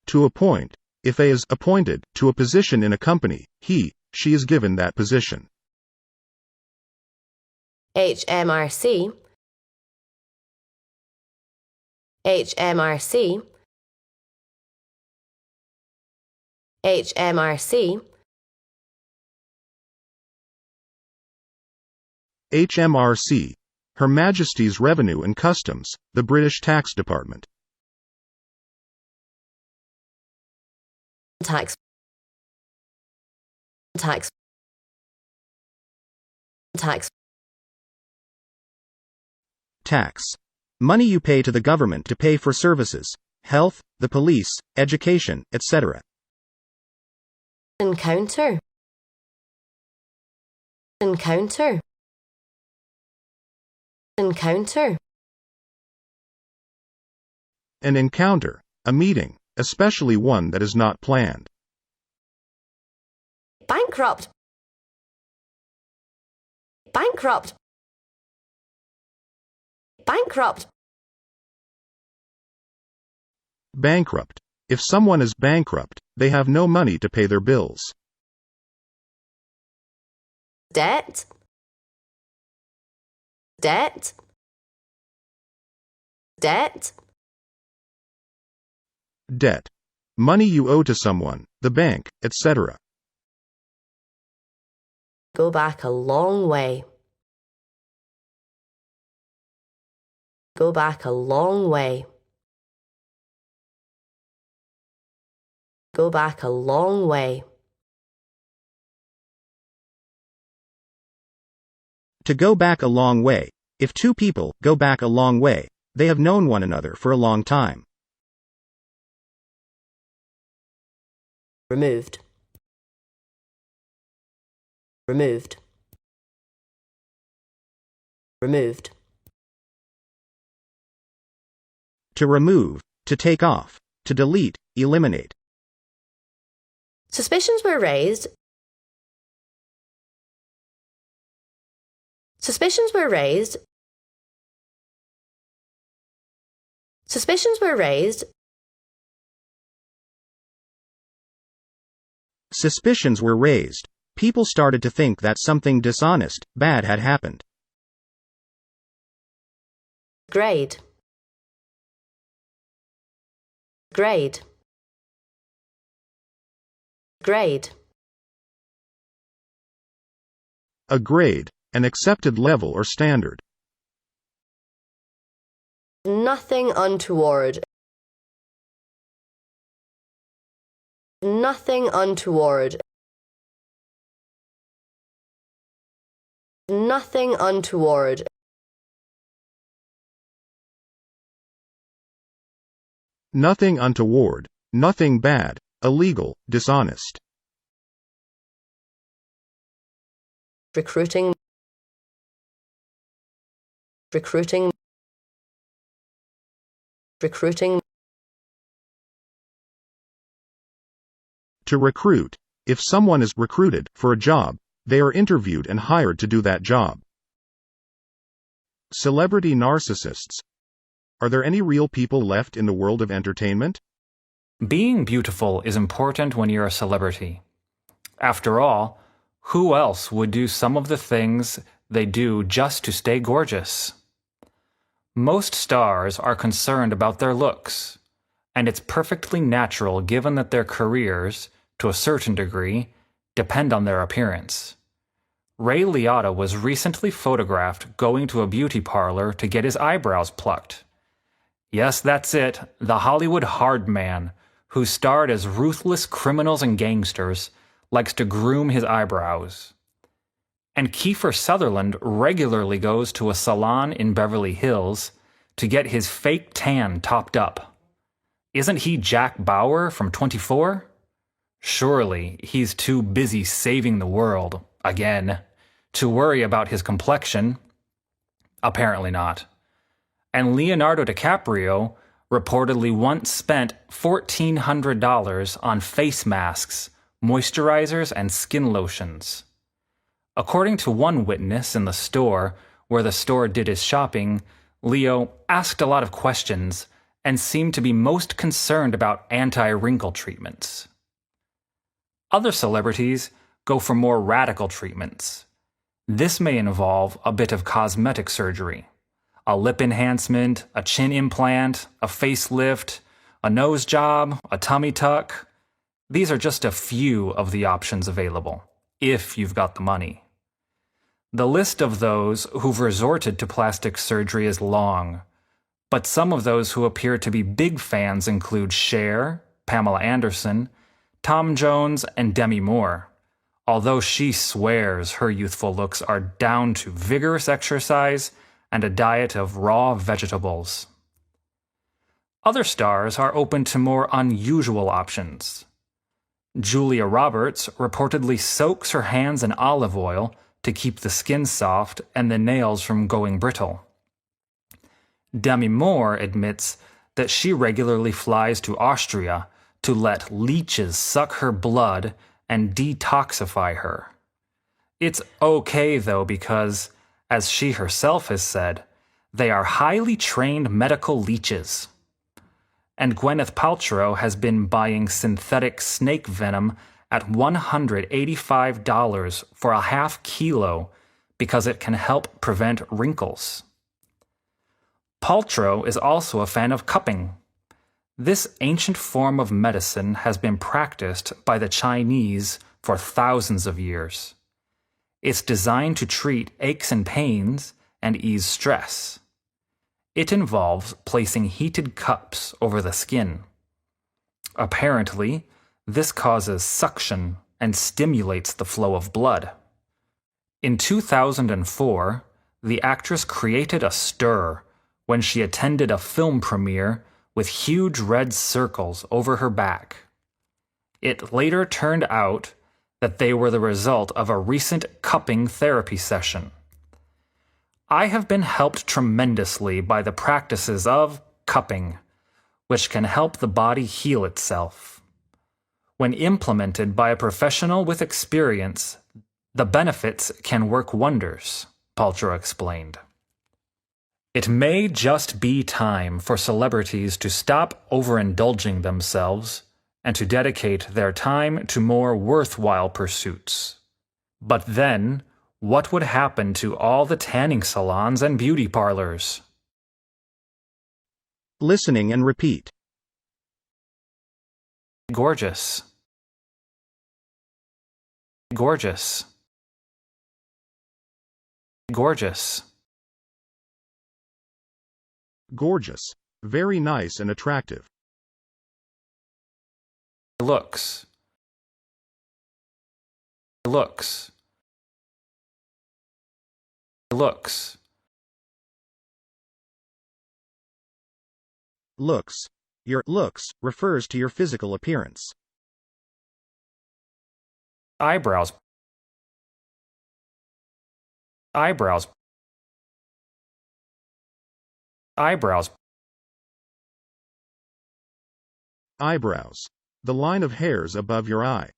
To appoint. If A is appointed to a position in a company, she is given that position. HMRC. HMRC. HMRC. HMRC. Her Majesty's Revenue and Customs, the British Tax Department. Tax. Tax. Tax. Tax. Money you pay to the government to pay for services, health, the police, education, etc. Encounter. Encounter. Encounter. An encounter, a meeting, especially one that is not planned. Bankrupt. Bankrupt. Bankrupt. Bankrupt. If someone is bankrupt, they have no money to pay their bills. Debt. Debt. Debt. Debt. Money you owe to someone, the bank, etc. Go back a long way. Go back a long way. Go back a long way. To go back a long way. If two people go back a long way, they have known one another for a long time. Removed. Removed. Removed. To remove, to take off, to delete, eliminate. Suspicions were raised. Suspicions were raised. Suspicions were raised. Suspicions were raised. People started to think that something dishonest, bad had happened. Grade. Grade. Grade. A grade, an accepted level or standard. Nothing untoward. Nothing untoward. Nothing untoward. Nothing untoward, nothing bad, illegal, dishonest. Recruiting. Recruiting. Recruiting. To recruit. If someone is recruited for a job, they are interviewed and hired to do that job. Celebrity narcissists. Are there any real people left in the world of entertainment? Being beautiful is important when you're a celebrity. After all, who else would do some of the things they do just to stay gorgeous? Most stars are concerned about their looks, and it's perfectly natural given that their careers, to a certain degree, depend on their appearance. Ray Liotta was recently photographed going to a beauty parlor to get his eyebrows plucked. Yes, that's it, the Hollywood hard man, who starred as ruthless criminals and gangsters, likes to groom his eyebrows. And Kiefer Sutherland regularly goes to a salon in Beverly Hills to get his fake tan topped up. Isn't he Jack Bauer from 24? Surely he's too busy saving the world, again, to worry about his complexion. Apparently not. And Leonardo DiCaprio reportedly once spent $1,400 on face masks, moisturizers, and skin lotions. According to one witness in the store where the store did his shopping, Leo asked a lot of questions and seemed to be most concerned about anti-wrinkle treatments. Other celebrities go for more radical treatments. This may involve a bit of cosmetic surgery. A lip enhancement, a chin implant, a facelift, a nose job, a tummy tuck. These are just a few of the options available, if you've got the money. The list of those who've resorted to plastic surgery is long, but some of those who appear to be big fans include Cher, Pamela Anderson, Tom Jones, and Demi Moore, although she swears her youthful looks are down to vigorous exercise and a diet of raw vegetables. Other stars are open to more unusual options. Julia Roberts reportedly soaks her hands in olive oil to keep the skin soft and the nails from going brittle. Demi Moore admits that she regularly flies to Austria to let leeches suck her blood and detoxify her. It's okay though because, as she herself has said, they are highly trained medical leeches. And Gwyneth Paltrow has been buying synthetic snake venom at $185 for a half kilo because it can help prevent wrinkles. Paltrow is also a fan of cupping. This ancient form of medicine has been practiced by the Chinese for thousands of years. It's designed to treat aches and pains and ease stress. It involves placing heated cups over the skin. Apparently, this causes suction and stimulates the flow of blood. In 2004, the actress created a stir when she attended a film premiere with huge red circles over her back. It later turned out that they were the result of a recent cupping therapy session. I have been helped tremendously by the practices of cupping, which can help the body heal itself. When implemented by a professional with experience, the benefits can work wonders. Paltrow explained. It may just be time for celebrities to stop overindulging themselves and to dedicate their time to more worthwhile pursuits. But then, what would happen to all the tanning salons and beauty parlors? Listening and repeat. Gorgeous. Gorgeous. Gorgeous. Gorgeous. Very nice and attractive. Looks. Looks. Looks. Looks. Your looks refers to your physical appearance. Eyebrows. Eyebrows. Eyebrows. Eyebrows. The line of hairs above your eye.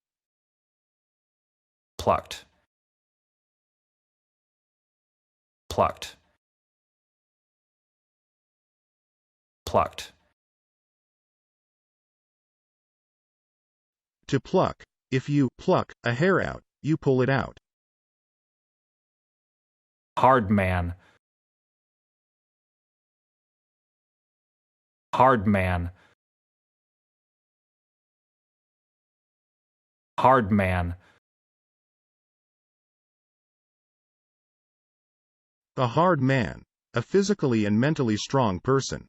Plucked. Plucked. Plucked. To pluck. If you pluck a hair out, you pull it out. Hard man. Hard man. Hard man. A hard man. A physically and mentally strong person.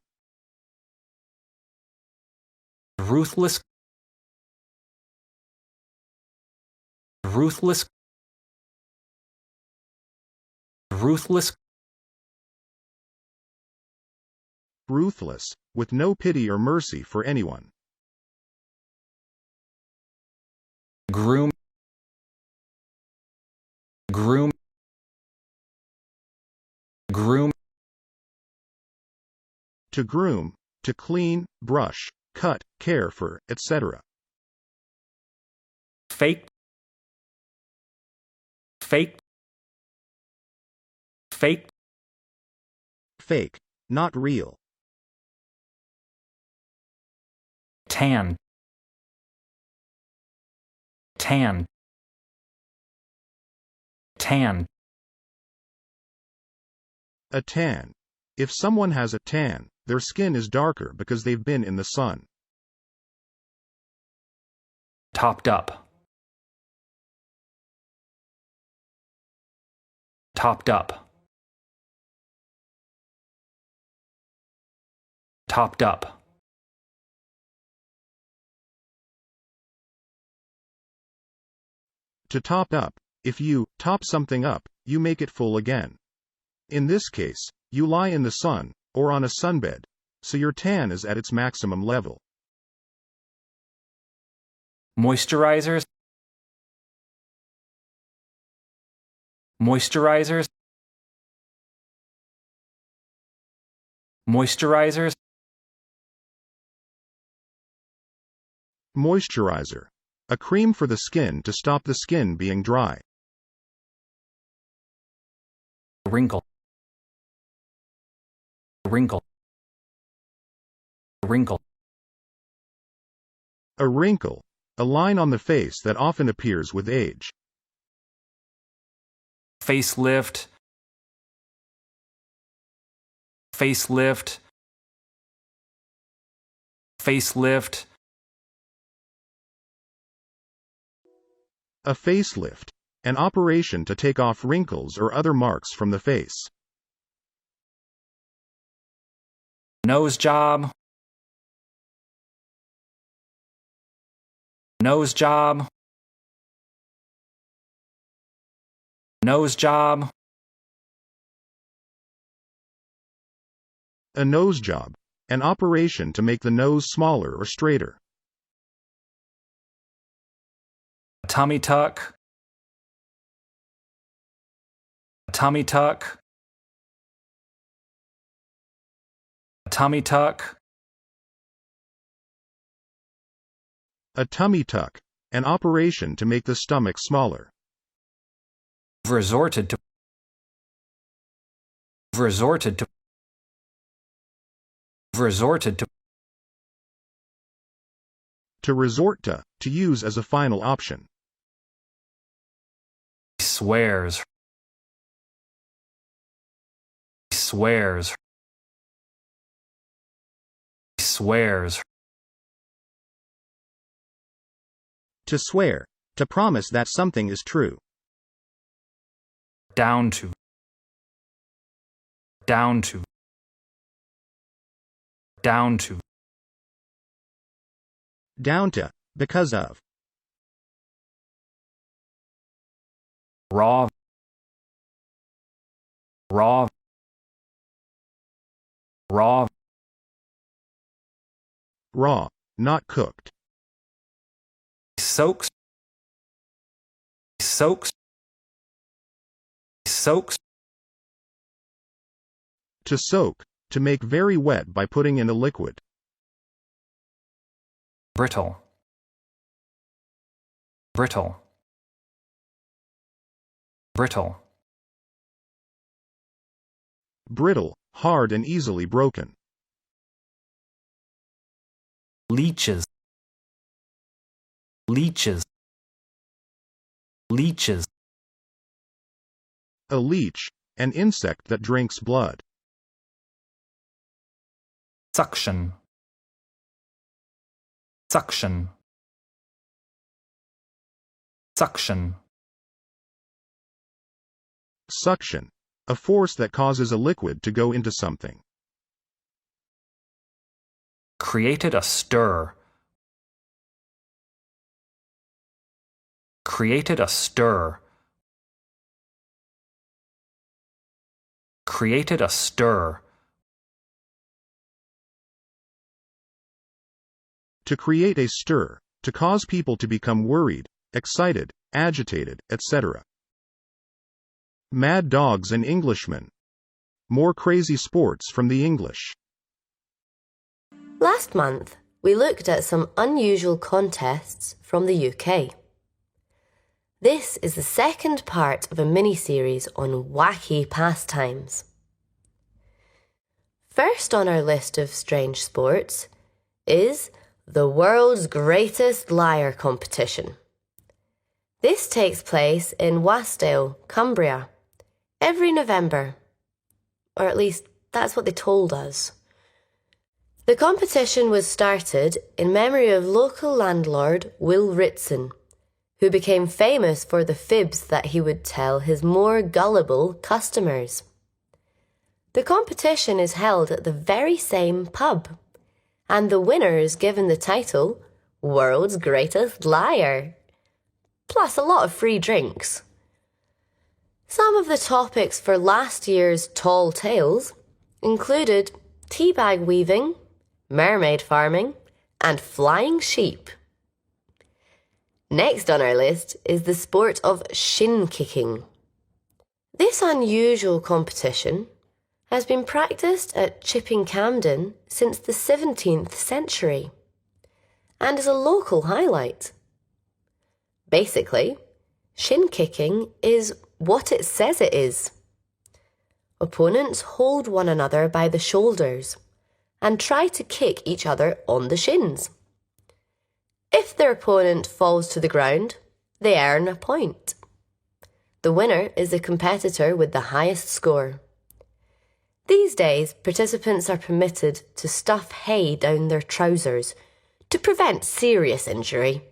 Ruthless. Ruthless. Ruthless. Ruthless. With no pity or mercy for anyone. Groom. Groom. Groom. To groom. To clean, brush, cut, care for, etc. Fake. Fake. Fake. Fake. Not real. Tan. Tan. Tan. A tan. If someone has a tan, their skin is darker because they've been in the sun. Topped up. Topped up. Topped up. To top up. If you top something up, you make it full again. In this case, you lie in the sun, or on a sunbed, so your tan is at its maximum level. Moisturizers. Moisturizers. Moisturizers. Moisturizer. A cream for the skin to stop the skin being dry. Wrinkle. Wrinkle. Wrinkle. A wrinkle. A line on the face that often appears with age. Facelift. Facelift. Facelift. A facelift. An operation to take off wrinkles or other marks from the face. Nose job. Nose job. Nose job. A nose job. An operation to make the nose smaller or straighter. Tummy tuck. Tummy tuck. Tummy tuck. A tummy tuck. An operation to make the stomach smaller. Resorted to. resorted to To resort to use as a final option. swears To swear, to promise that something is true. down to Down to, because of. raw Raw, not cooked. soaks To soak, to make very wet by putting in a liquid. brittle Brittle, hard and easily broken. leeches A leech, an insect that drinks blood. suction Suction, a force that causes a liquid to go into something. created a stir To create a stir, to cause people to become worried, excited, agitated, etc. Mad dogs and Englishmen. More crazy sports from the English. Last month, we looked at some unusual contests from the UK. This is the second part of a mini-series on wacky pastimes. First on our list of strange sports is the world's greatest liar competition. This takes place in Wasdale, Cumbria, every November. Or at least, that's what they told us. The competition was started in memory of local landlord Will Ritson, who became famous for the fibs that he would tell his more gullible customers. The competition is held at the very same pub, and the winner is given the title World's Greatest Liar, plus a lot of free drinks. Some of the topics for last year's Tall Tales included teabag weaving, mermaid farming, and flying sheep. Next on our list is the sport of Shin Kicking. This unusual competition has been practiced at Chipping Campden since the 17th century and is a local highlight. Basically, shin kicking is what it says it is. Opponents hold one another by the shoulders and try to kick each other on the shins. If their opponent falls to the ground, they earn a point. The winner is the competitor with the highest score. These days, participants are permitted to stuff hay down their trousers to prevent serious injury.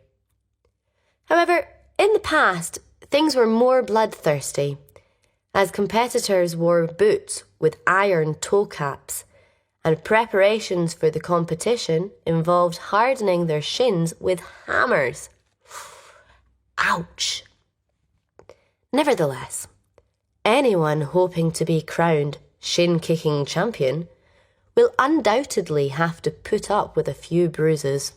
However, in the past, things were more bloodthirsty, as competitors wore boots with iron toe caps, and preparations for the competition involved hardening their shins with hammers. Ouch! Nevertheless, anyone hoping to be crowned shin-kicking champion will undoubtedly have to put up with a few bruises.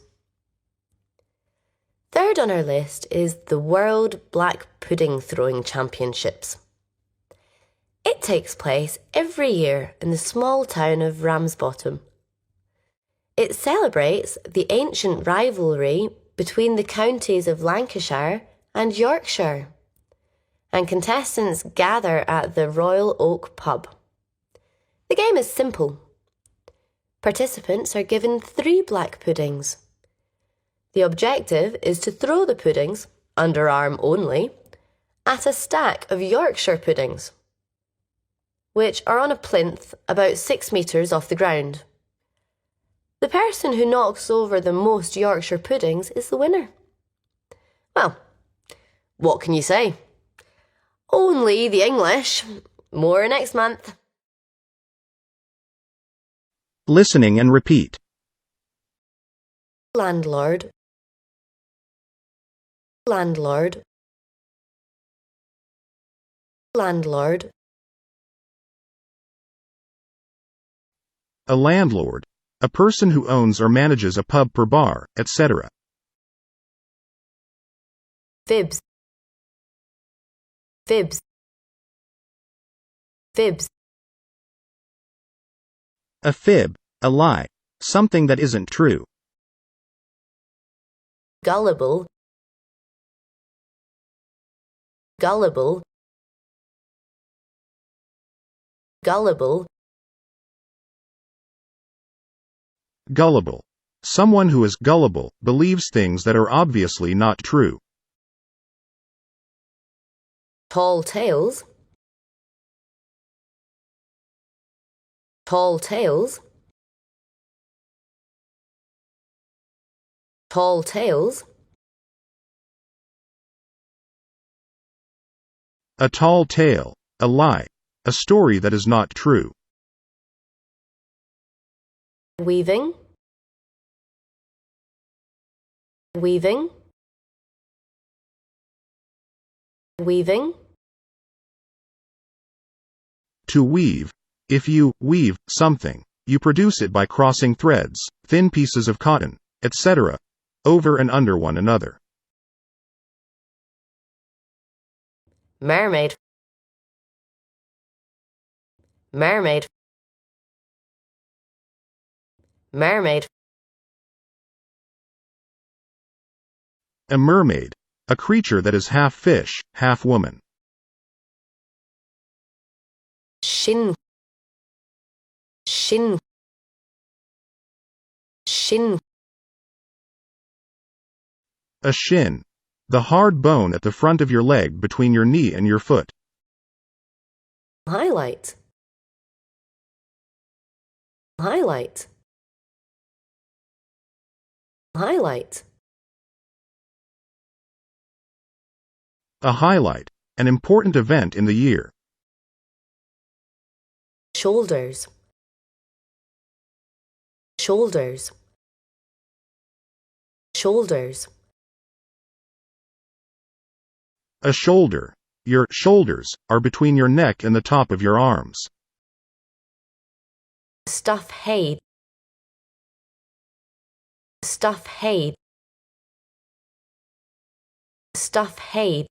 Third on our list is the World Black Pudding Throwing Championships. It takes place every year in the small town of Ramsbottom. It celebrates the ancient rivalry between the counties of Lancashire and Yorkshire, and contestants gather at the Royal Oak pub. The game is simple. Participants are given 3 black puddings. The objective is to throw the puddings, underarm only, at a stack of Yorkshire puddings, which are on a plinth about 6 metres off the ground. The person who knocks over the most Yorkshire puddings is the winner. Well, what can you say? Only the English. More next month. Listening and repeat. Landlord. Landlord. Landlord. A landlord. A person who owns or manages a pub or bar, etc. Fibs. Fibs. Fibs. A fib, a lie, something that isn't true. Gullible. Gullible. Gullible. Gullible. Someone who is gullible believes things that are obviously not true. Tall tales. Tall tales. Tall tales. A tall tale, a lie, a story that is not true. Weaving. Weaving. Weaving. To weave. If you weave something, you produce it by crossing threads, thin pieces of cotton, etc., over and under one another. Mermaid. Mermaid. Mermaid. A mermaid. A creature that is half fish, half woman. Shin. Shin. Shin. A shin. The hard bone at the front of your leg between your knee and your foot. Highlight. Highlight. Highlight. A highlight. An important event in the year. Shoulders. Shoulders. Shoulders. A shoulder. Your shoulders are between your neck and the top of your arms. Stuff hay. Stuff hay. Stuff hay.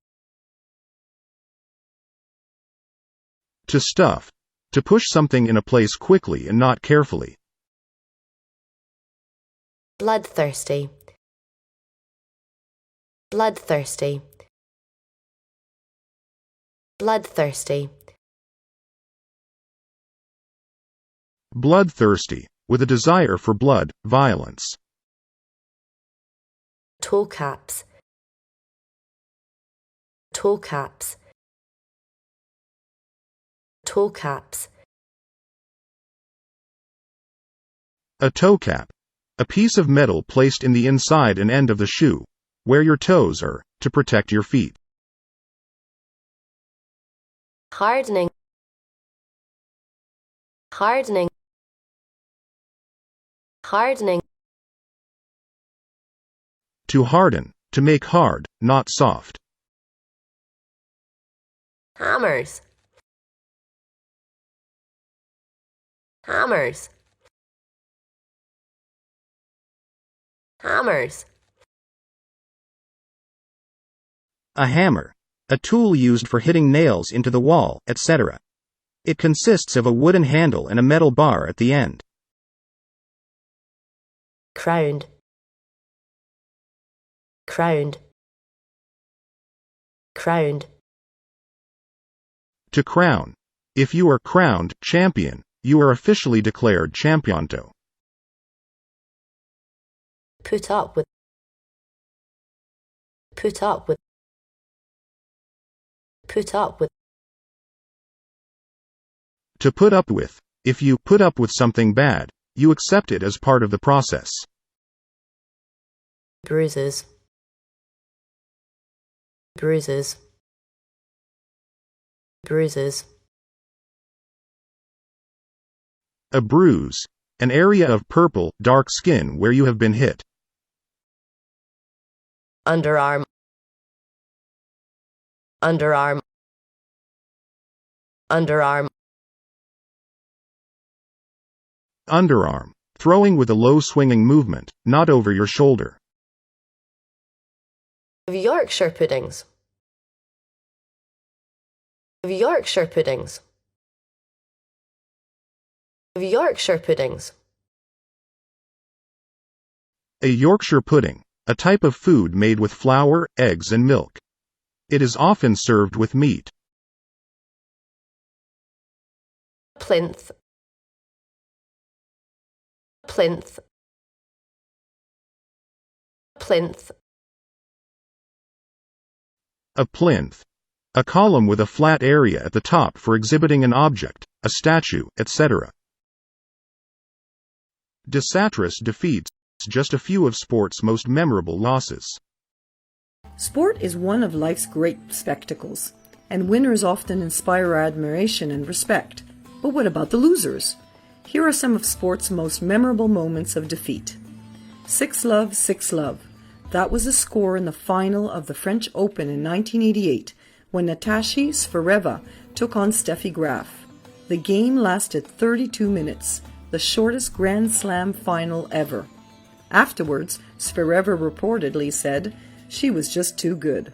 To stuff. To push something in a place quickly and not carefully. Bloodthirsty. Bloodthirsty. Bloodthirsty. Bloodthirsty. With a desire for blood, violence. Toe caps. Toe caps. Toe caps. A toe cap. A piece of metal placed in the inside and end of the shoe, where your toes are, to protect your feet. Hardening. Hardening. Hardening. To harden. To make hard, not soft. Hammers. Hammers. Hammers. A hammer. A tool used for hitting nails into the wall, etc. It consists of a wooden handle and a metal bar at the end. Crowned. Crowned. Crowned. To crown. If you are crowned champion, You are officially declared championto. Put up with. Put up with. Put up with. To put up with. If you put up with something bad, you accept it as part of the process. Bruises. Bruises. Bruises. A bruise. An area of purple, dark skin where you have been hit. Underarm. Underarm. Underarm. Underarm. Throwing with a low swinging movement, not over your shoulder. Yorkshire puddings. Yorkshire puddings. Yorkshire puddings. A Yorkshire pudding. A type of food made with flour, eggs and milk. It is often served with meat. Plinth. Plinth. Plinth. A plinth. A column with a flat area at the top for exhibiting an object, a statue, etc. Disastrous defeats. Just a few of sport's most memorable losses. Sport is one of life's great spectacles, and winners often inspire admiration and respect. But what about the losers? Here are some of sport's most memorable moments of defeat. 6-love, 6-love. That was the score in the final of the French Open in 1988 when Natasha Zvereva took on Steffi Graf. The game lasted 32 minutes, the shortest Grand Slam final ever. Afterwards, Zvereva reportedly said she was just too good.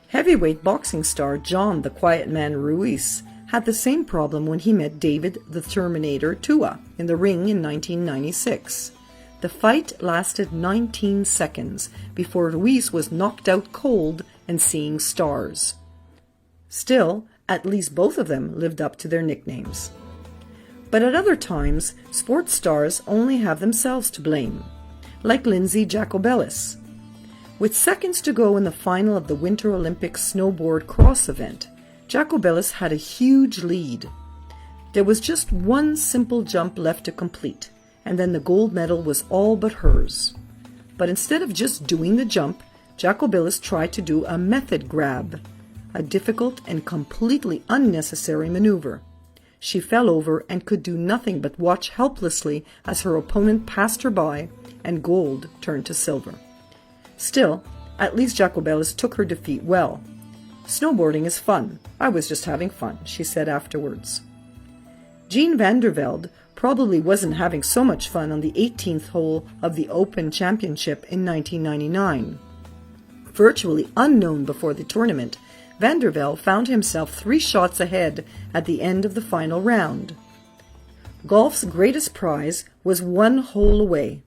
Heavyweight boxing star John the Quiet Man Ruiz had the same problem when he met David the Terminator Tua in the ring in 1996. The fight lasted 19 seconds before Ruiz was knocked out cold and seeing stars. Still, at least both of them lived up to their nicknames. But at other times, sports stars only have themselves to blame, like Lindsay Jacobellis. With seconds to go in the final of the Winter Olympics snowboard cross event, Jacobellis had a huge lead. There was just one simple jump left to complete, and then the gold medal was all but hers. But instead of just doing the jump, Jacobellis tried to do a method grab, a difficult and completely unnecessary maneuver. She fell over and could do nothing but watch helplessly as her opponent passed her by and gold turned to silver. Still, at least Jacobellis took her defeat well. "Snowboarding is fun. I was just having fun," she said afterwards. Jean van der Velde probably wasn't having so much fun on the 18th hole of the Open Championship in 1999. Virtually unknown before the tournament, van der Velde found himself 3 shots ahead at the end of the final round. Golf's greatest prize was 1 hole away.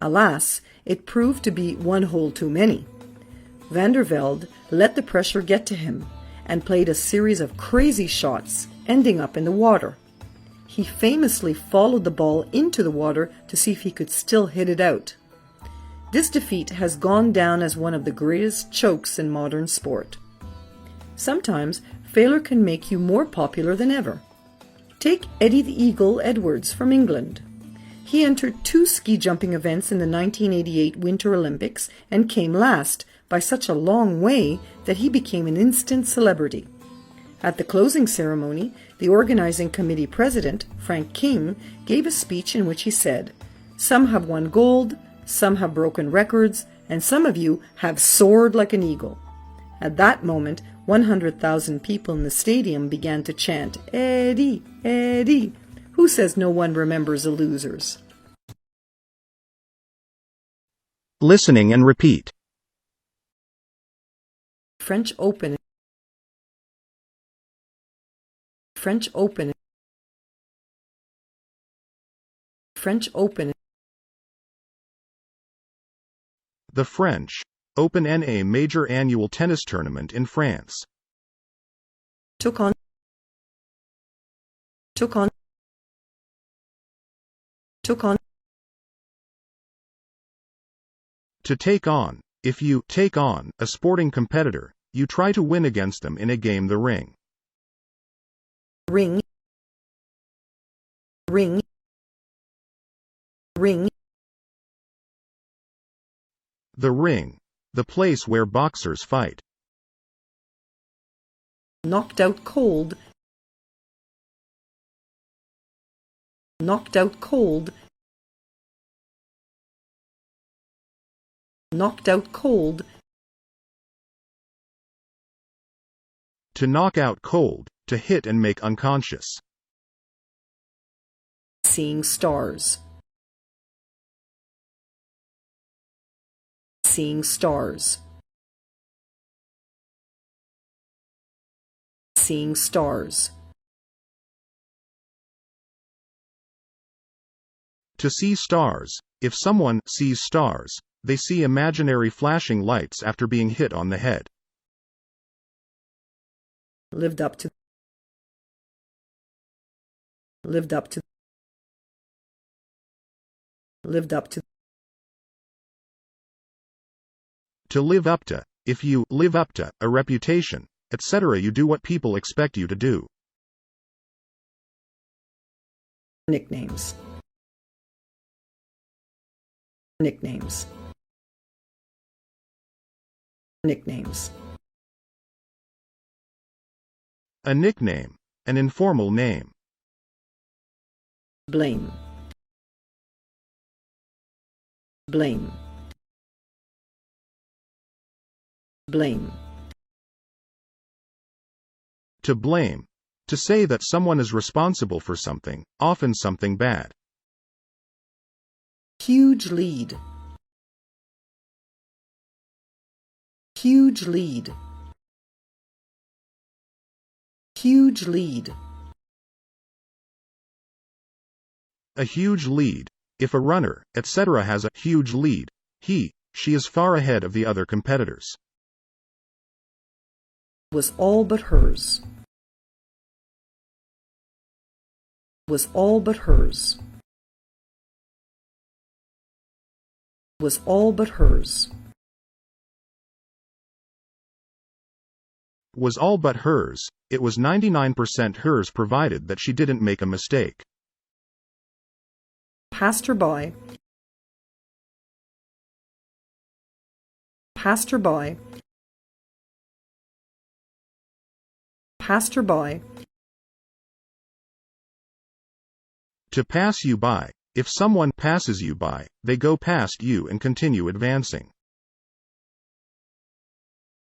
Alas, it proved to be 1 hole too many. Van der Velde let the pressure get to him and played a series of crazy shots, ending up in the water. He famously followed the ball into the water to see if he could still hit it out. This defeat has gone down as one of the greatest chokes in modern sport. Sometimes failure can make you more popular than ever. Take Eddie the Eagle Edwards from England. He entered 2 ski jumping events in the 1988 Winter Olympics and came last by such a long way that he became an instant celebrity. At the closing ceremony, the organizing committee president, Frank King, gave a speech in which he said, "Some have won gold, some have broken records, and some of you have soared like an eagle." At that moment, 100,000 people in the stadium began to chant, "Eddie, Eddie." Who says no one remembers the losers? Listening and repeat. French Open. French Open. French Open. The French Open, a major annual tennis tournament in France. Took on took on. To take on. If you take on a sporting competitor, you try to win against them in a game. The ring. Ring. Ring. Ring. The ring. The place where boxers fight. Knocked out cold. Knocked out cold. Knocked out cold. To knock out cold, to hit and make unconscious. Seeing stars. Seeing stars. Seeing stars. To see stars. If someone sees stars, they see imaginary flashing lights after being hit on the head. Lived up to. Lived up to. Lived up to. To live up to. If you live up to a reputation, etc., you do what people expect you to do. Nicknames. Nicknames. Nicknames. A nickname. An informal name. Blame. Blame. Blame. To blame. To say that someone is responsible for something, often something bad. Huge lead. Huge lead. Huge lead. A huge lead. If a runner, etc., has a huge lead, she is far ahead of the other competitors. Was all but hers. Was all but hers. Was all but hers. Was all but hers. It was 99% hers provided that she didn't make a mistake. Passed her by. Passed her by. Passed her by. To pass you by. If someone passes you by, they go past you and continue advancing.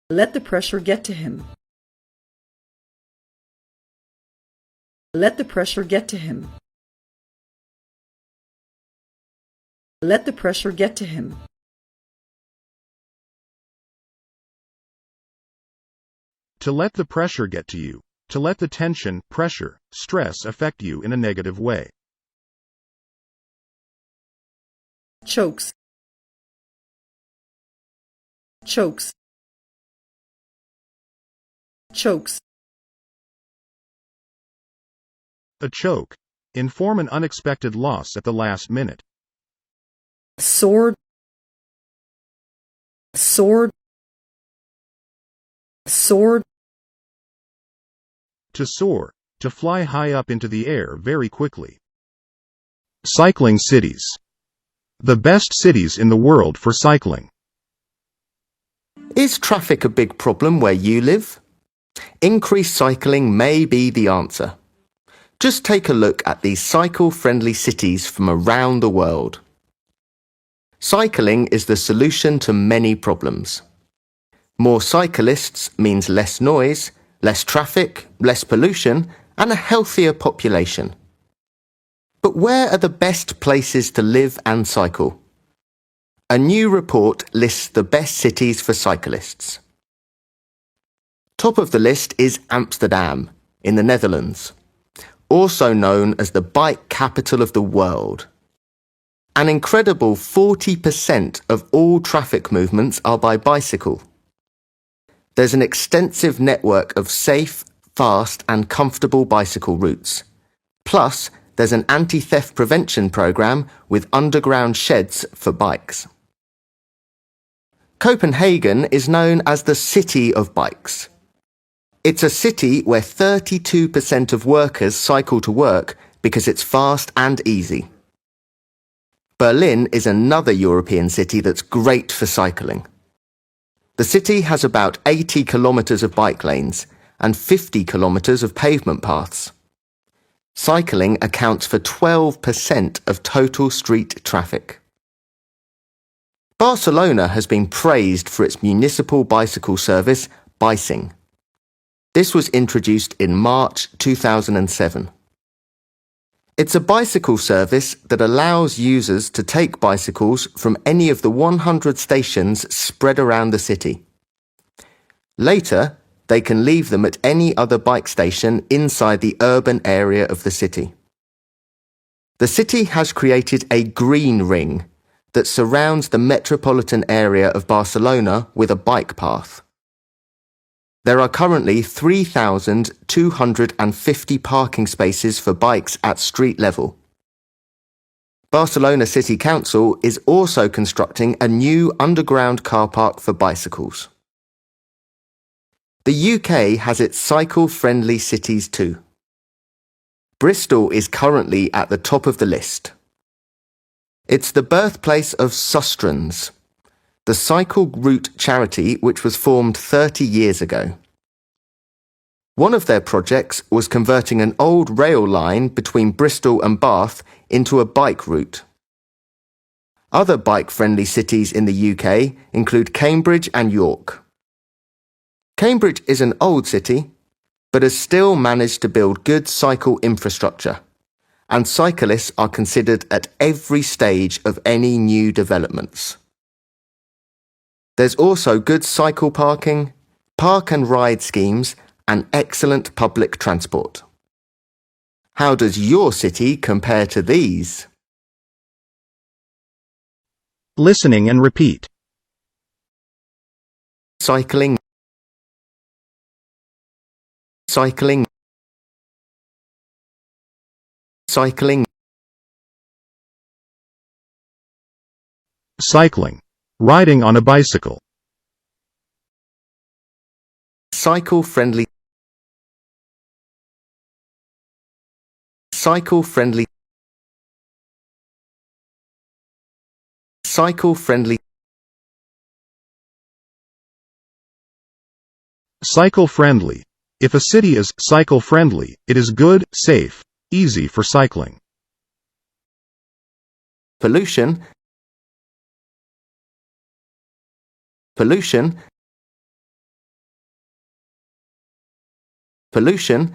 Let the pressure get to him. Let the pressure get to him. Let the pressure get to him. To let the pressure get to you. To let the tension, pressure, stress affect you in a negative way. Chokes. Chokes. Chokes. A choke. Inform an unexpected loss at the last minute. Sword. Sword. Sword. To soar. To fly high up into the air very quickly. Cycling cities. The best cities in the world for cycling. Is traffic a big problem where you live? Increased cycling may be the answer. Just take a look at these cycle-friendly cities from around the world. Cycling is the solution to many problems. More cyclists means less noise, less traffic, less pollution, and a healthier population. But where are the best places to live and cycle? A new report lists the best cities for cyclists. Top of the list is Amsterdam, in the Netherlands, also known as the bike capital of the world. An incredible 40% of all traffic movements are by bicycle. There's an extensive network of safe, fast and comfortable bicycle routes. Plus, there's an anti-theft prevention program with underground sheds for bikes. Copenhagen is known as the City of Bikes. It's a city where 32% of workers cycle to work because it's fast and easy. Berlin is another European city that's great for cycling. The city has about 80 kilometres of bike lanes and 50 kilometres of pavement paths. Cycling accounts for 12% of total street traffic. Barcelona has been praised for its municipal bicycle service, Bicing. This was introduced in March 2007. It's a bicycle service that allows users to take bicycles from any of the 100 stations spread around the city. Later, they can leave them at any other bike station inside the urban area of the city. The city has created a green ring that surrounds the metropolitan area of Barcelona with a bike path. There are currently 3,250 parking spaces for bikes at street level. Barcelona City Council is also constructing a new underground car park for bicycles. The UK has its cycle-friendly cities too. Bristol is currently at the top of the list. It's the birthplace of Sustrans, the cycle route charity which was formed 30 years ago. One of their projects was converting an old rail line between Bristol and Bath into a bike route. Other bike-friendly cities in the UK include Cambridge and York. Cambridge is an old city, but has still managed to build good cycle infrastructure, and cyclists are considered at every stage of any new developments. There's also good cycle parking, park and ride schemes, and excellent public transport. How does your city compare to these? Listening and repeat. Cycling. Cycling. Cycling. Cycling. Riding on a bicycle. Cycle-friendly. Cycle-friendly. Cycle-friendly. Cycle-friendly. If a city is cycle-friendly, it is good, safe, easy for cycling. Pollution. Pollution. Pollution.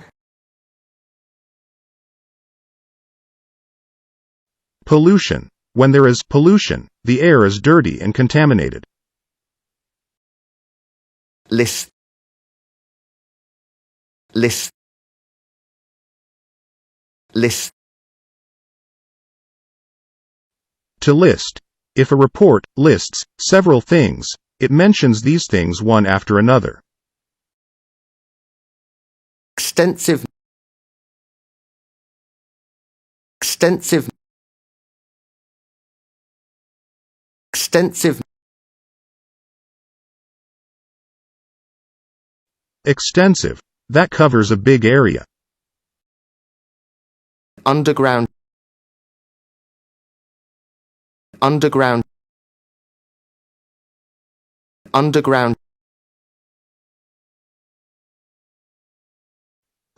Pollution. When there is pollution, the air is dirty and contaminated. List. List. List. To list. If a report lists several things, it mentions these things one after another. Extensive. Extensive. Extensive. Extensive. That covers a big area. Underground. Underground. Underground.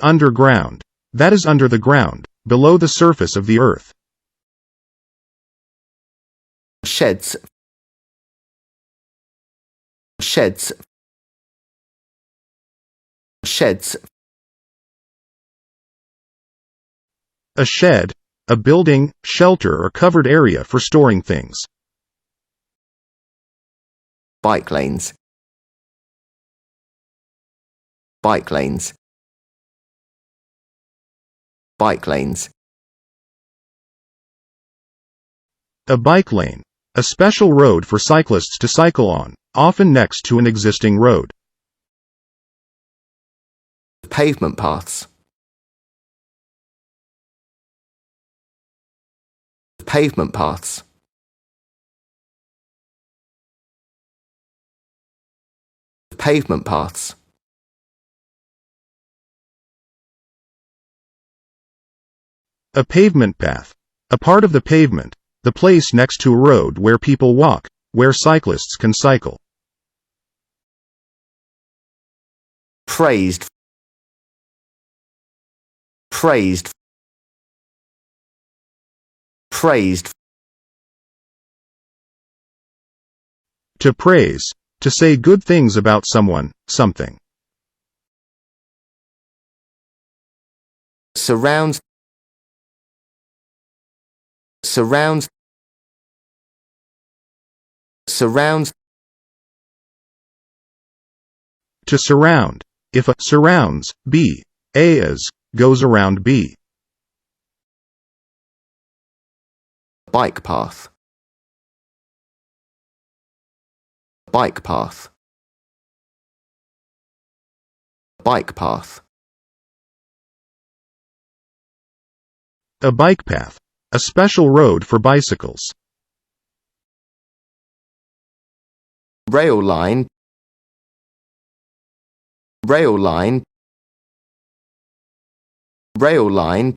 Underground. That is under the ground, below the surface of the earth. Sheds. Sheds. Sheds. A shed. A building, shelter or covered area for storing things. Bike lanes. Bike lanes. Bike lanes. A bike lane. A special road for cyclists to cycle on, often next to an existing road. Pavement paths. Pavement paths. Pavement paths. A pavement path. A part of the pavement, the place next to a road where people walk, where cyclists can cycle. Praised. Praised. Praised. To praise. To say good things about someone, something. Surrounds. Surrounds. Surrounds. To surround. If a surrounds B, A is goes around B. Bike path. Bike path. Bike path. A bike path. A special road for bicycles. Rail line. Rail line. Rail line.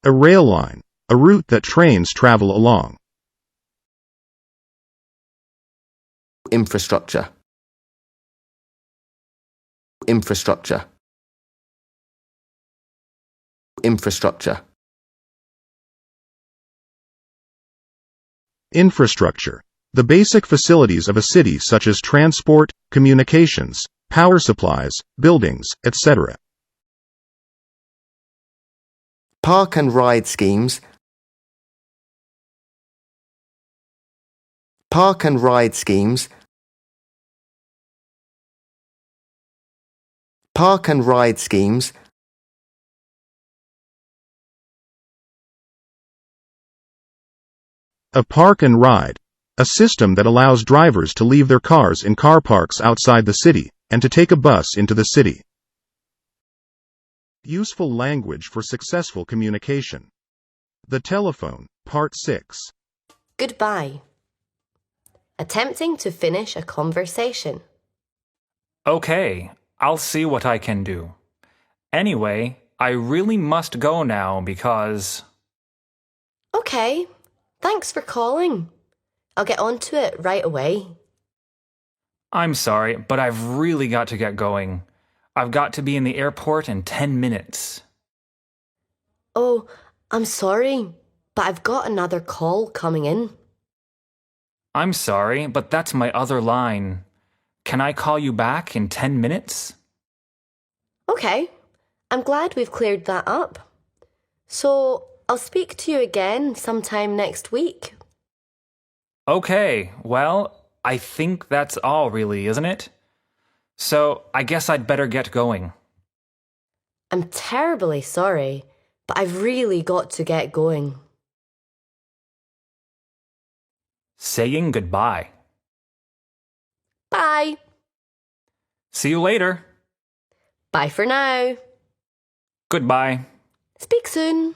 A rail line. A route that trains travel along. Infrastructure. Infrastructure. Infrastructure. Infrastructure. The basic facilities of a city such as transport, communications, power supplies, buildings, etc. Park and ride schemes. Park and ride schemes. Park and ride schemes. A park and ride. A system that allows drivers to leave their cars in car parks outside the city, and to take a bus into the city. Useful language for successful communication. The telephone, Part 6. Goodbye. Attempting to finish a conversation. Okay, I'll see what I can do. Anyway, I really must go now because... Okay, thanks for calling. I'll get on to it right away. I'm sorry, but I've really got to get going. I've got to be in the airport in 10 minutes. Oh, I'm sorry, but I've got another call coming in. I'm sorry, but that's my other line. Can I call you back in 10 minutes? Okay, I'm glad we've cleared that up. So, I'll speak to you again sometime next week. Okay, well, I think that's all really, isn't it? So, I guess I'd better get going. I'm terribly sorry, but I've really got to get going. Saying goodbye. Bye. See you later. Bye for now. Goodbye. Speak soon.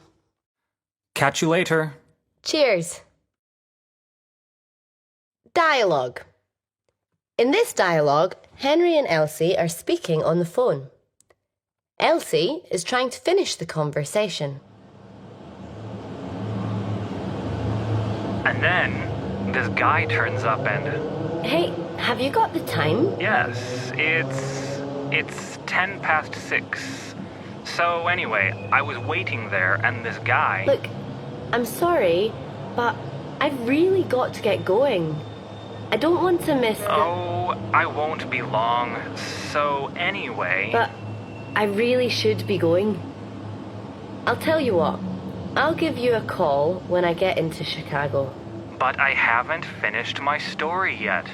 Catch you later. Cheers. Dialogue. In this dialogue, Henry and Elsie are speaking on the phone. Elsie is trying to finish the conversation. And then, this guy turns up and... Hey, have you got the time? Yes, it's 10 past 6. So anyway, I was waiting there and this guy... Look, I'm sorry, but I've really got to get going. I don't want to miss the... Oh, I won't be long. So anyway... But I really should be going. I'll tell you what, I'll give you a call when I get into Chicago. But I haven't finished my story yet.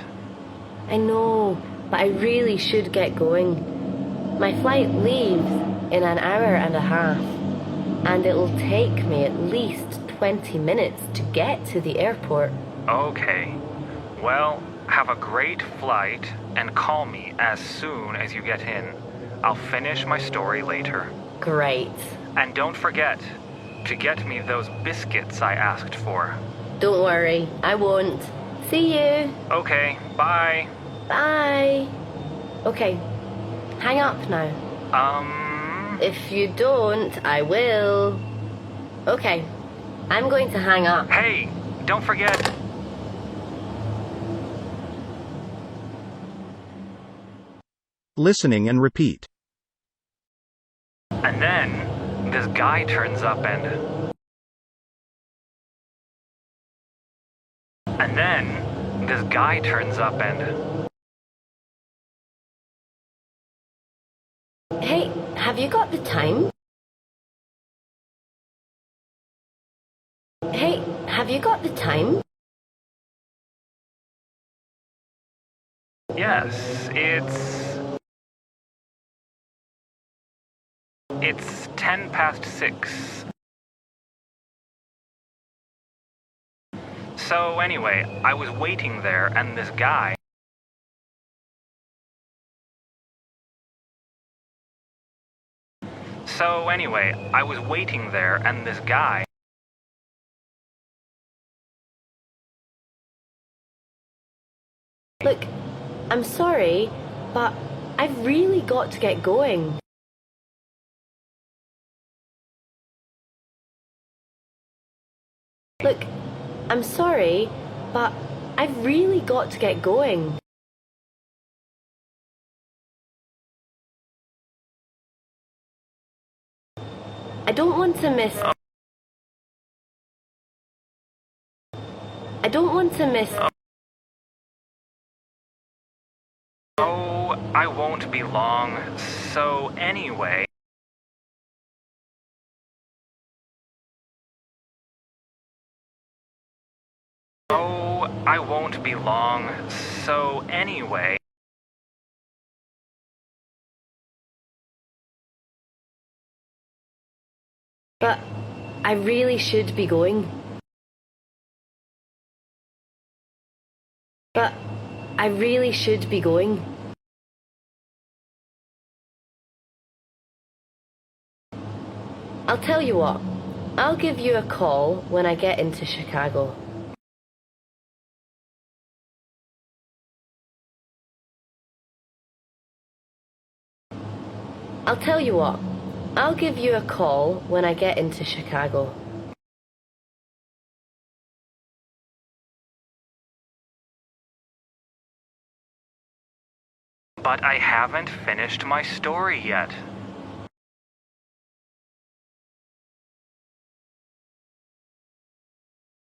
I know, but I really should get going. My flight leaves in an hour and a half, and it'll take me at least 20 minutes to get to the airport. Okay. Well, have a great flight and call me as soon as you get in. I'll finish my story later. Great. And don't forget to get me those biscuits I asked for. Don't worry, I won't. See you. Okay, bye. Bye. Okay, hang up now. If you don't, I will. Okay, I'm going to hang up. Hey, don't forget. Listening and repeat. And then this guy turns up and... And then this guy turns up and... Hey, have you got the time? Hey, have you got the time? Yes, it's 6:10. So anyway, I was waiting there and this guy... So anyway, I was waiting there and this guy... Look, I'm sorry, but I've really got to get going. Look, I'm sorry, but I've really got to get going. I don't want to miss... I don't want to miss... Oh, I won't be long. So anyway... Oh, I won't be long. So anyway... But I really should be going. But I really should be going. I'll tell you what, I'll give you a call when I get into Chicago. I'll tell you what, I'll give you a call when I get into Chicago. But I haven't finished my story yet.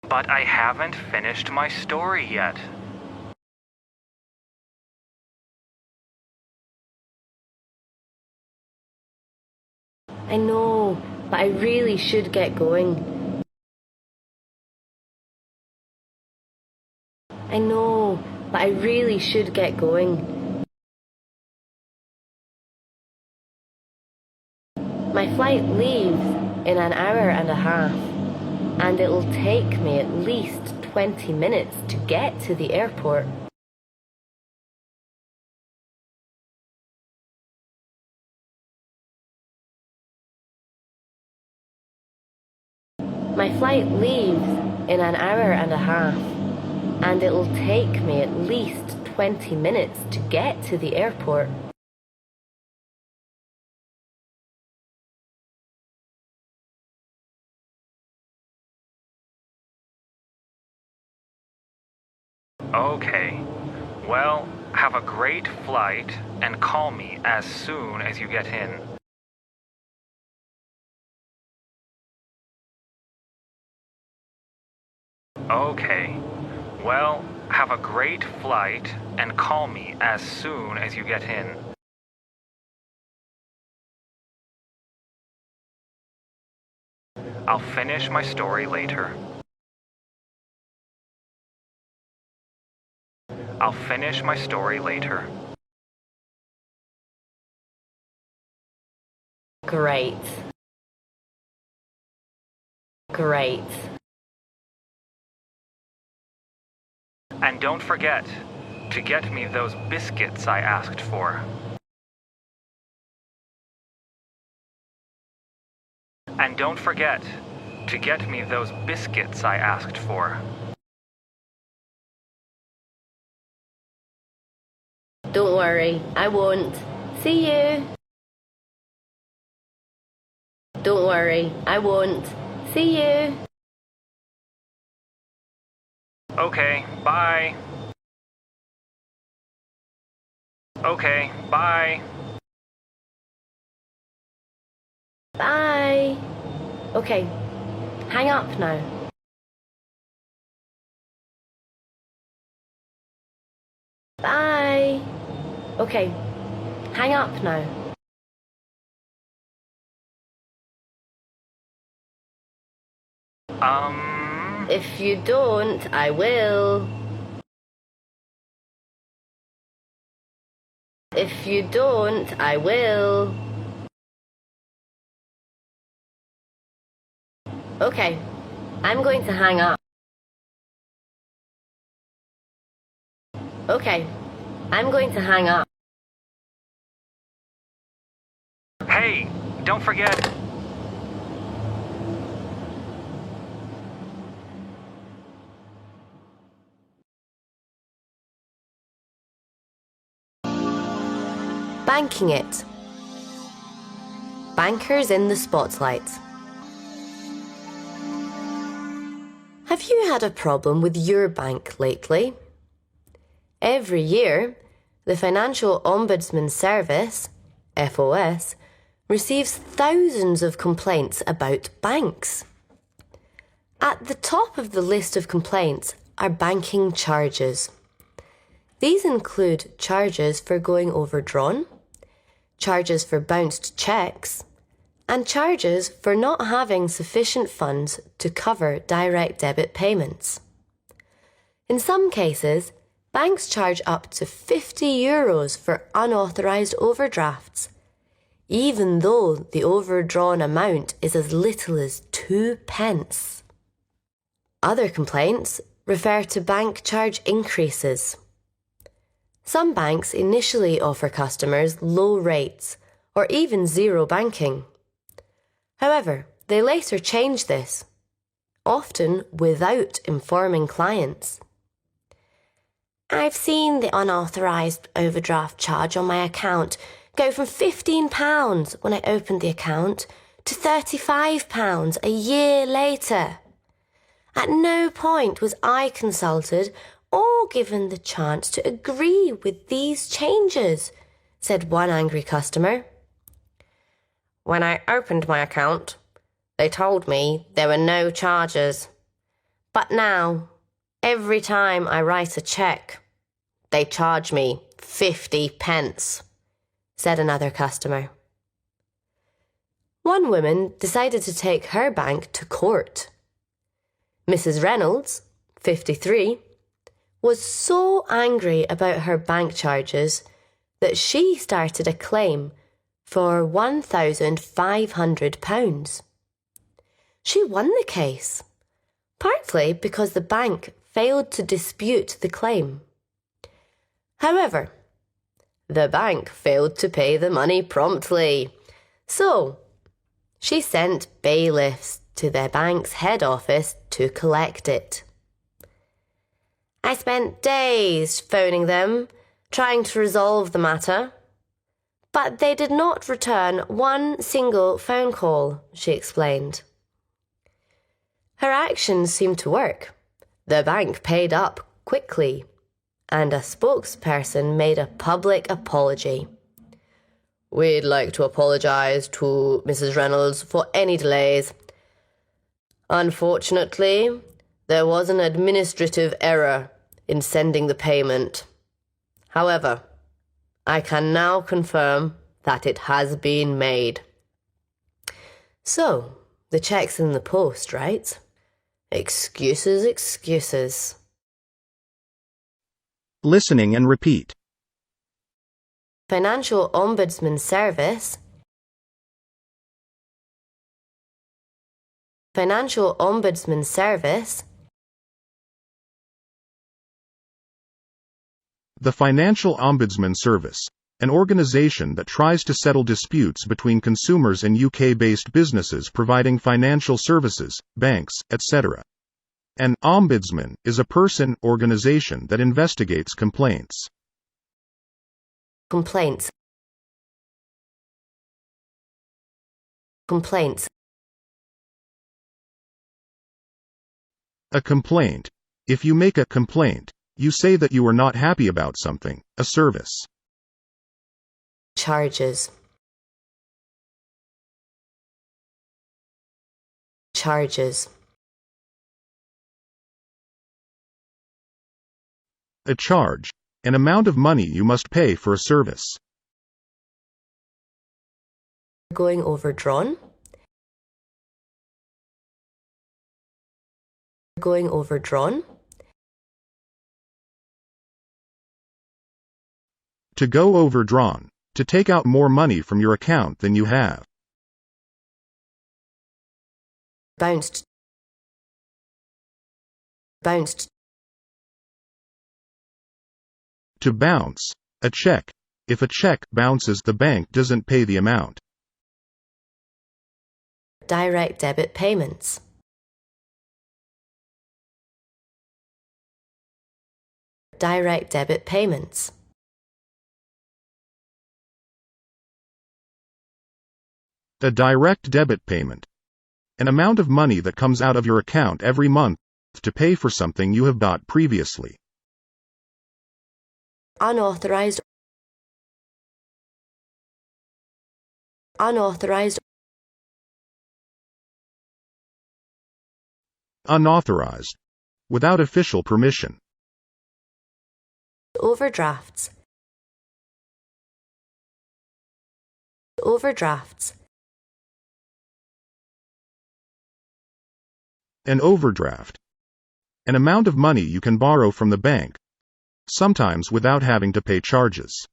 But I haven't finished my story yet. I know, but I really should get going. I know, but I really should get going. My flight leaves in an hour and a half, and it'll take me at least 20 minutes to get to the airport. My flight leaves in an hour and a half, and it'll take me at least 20 minutes to get to the airport. Okay. Well, have a great flight and call me as soon as you get in. Okay. Well, have a great flight and call me as soon as you get in. I'll finish my story later. I'll finish my story later. Great. Great. And don't forget to get me those biscuits I asked for. And don't forget to get me those biscuits I asked for. Don't worry, I won't. See you. Don't worry, I won't. See you. Okay, bye. Okay, bye. Bye. Okay, hang up now. Bye. Okay, hang up now. If you don't, I will. If you don't, I will. Okay, I'm going to hang up. Okay, I'm going to hang up. Hey, don't forget. Banking it. Bankers in the spotlight. Have you had a problem with your bank lately? Every year, the Financial Ombudsman Service, FOS, receives thousands of complaints about banks. At the top of the list of complaints are banking charges. These include charges for going overdrawn, charges for bounced checks, and charges for not having sufficient funds to cover direct debit payments. In some cases, banks charge up to €50 for unauthorised overdrafts, even though the overdrawn amount is as little as 2 pence. Other complaints refer to bank charge increases. Some banks initially offer customers low rates or even zero banking. However, they later change this, often without informing clients. I've seen the unauthorised overdraft charge on my account go from £15 when I opened the account to £35 a year later. At no point was I consulted or given the chance to agree with these changes, said one angry customer. When I opened my account, they told me there were no charges. But now, every time I write a cheque, they charge me 50 pence, said another customer. One woman decided to take her bank to court. Mrs. Reynolds, 53, was so angry about her bank charges that she started a claim for £1,500. She won the case, partly because the bank failed to dispute the claim. However, the bank failed to pay the money promptly, so she sent bailiffs to their bank's head office to collect it. I spent days phoning them, trying to resolve the matter, but they did not return one single phone call, she explained. Her actions seemed to work. The bank paid up quickly, and a spokesperson made a public apology. We'd like to apologise to Mrs. Reynolds for any delays. Unfortunately, there was an administrative error in sending the payment. However, I can now confirm that it has been made. So, the check's in the post, right? Excuses, excuses. Listening and repeat. Financial Ombudsman Service. Financial Ombudsman Service. The Financial Ombudsman Service. an organization that tries to settle disputes between consumers and UK-based businesses providing financial services, banks, etc. An ombudsman is a person, organization that investigates complaints. Complaints. Complaints. A complaint. If you make a complaint, you say that you are not happy about something, a service. Charges. Charges. A charge. An amount of money you must pay for a service. Going overdrawn. Going overdrawn. To go overdrawn. To take out more money from your account than you have. Bounced. Bounced. To bounce. A check. If a check bounces, the bank doesn't pay the amount. Direct debit payments. Direct debit payments. A direct debit payment. An amount of money that comes out of your account every month to pay for something you have bought previously. Unauthorized. Unauthorized. Unauthorized. Without official permission. Overdrafts. Overdrafts. An overdraft. An amount of money you can borrow from the bank, sometimes without having to pay charges.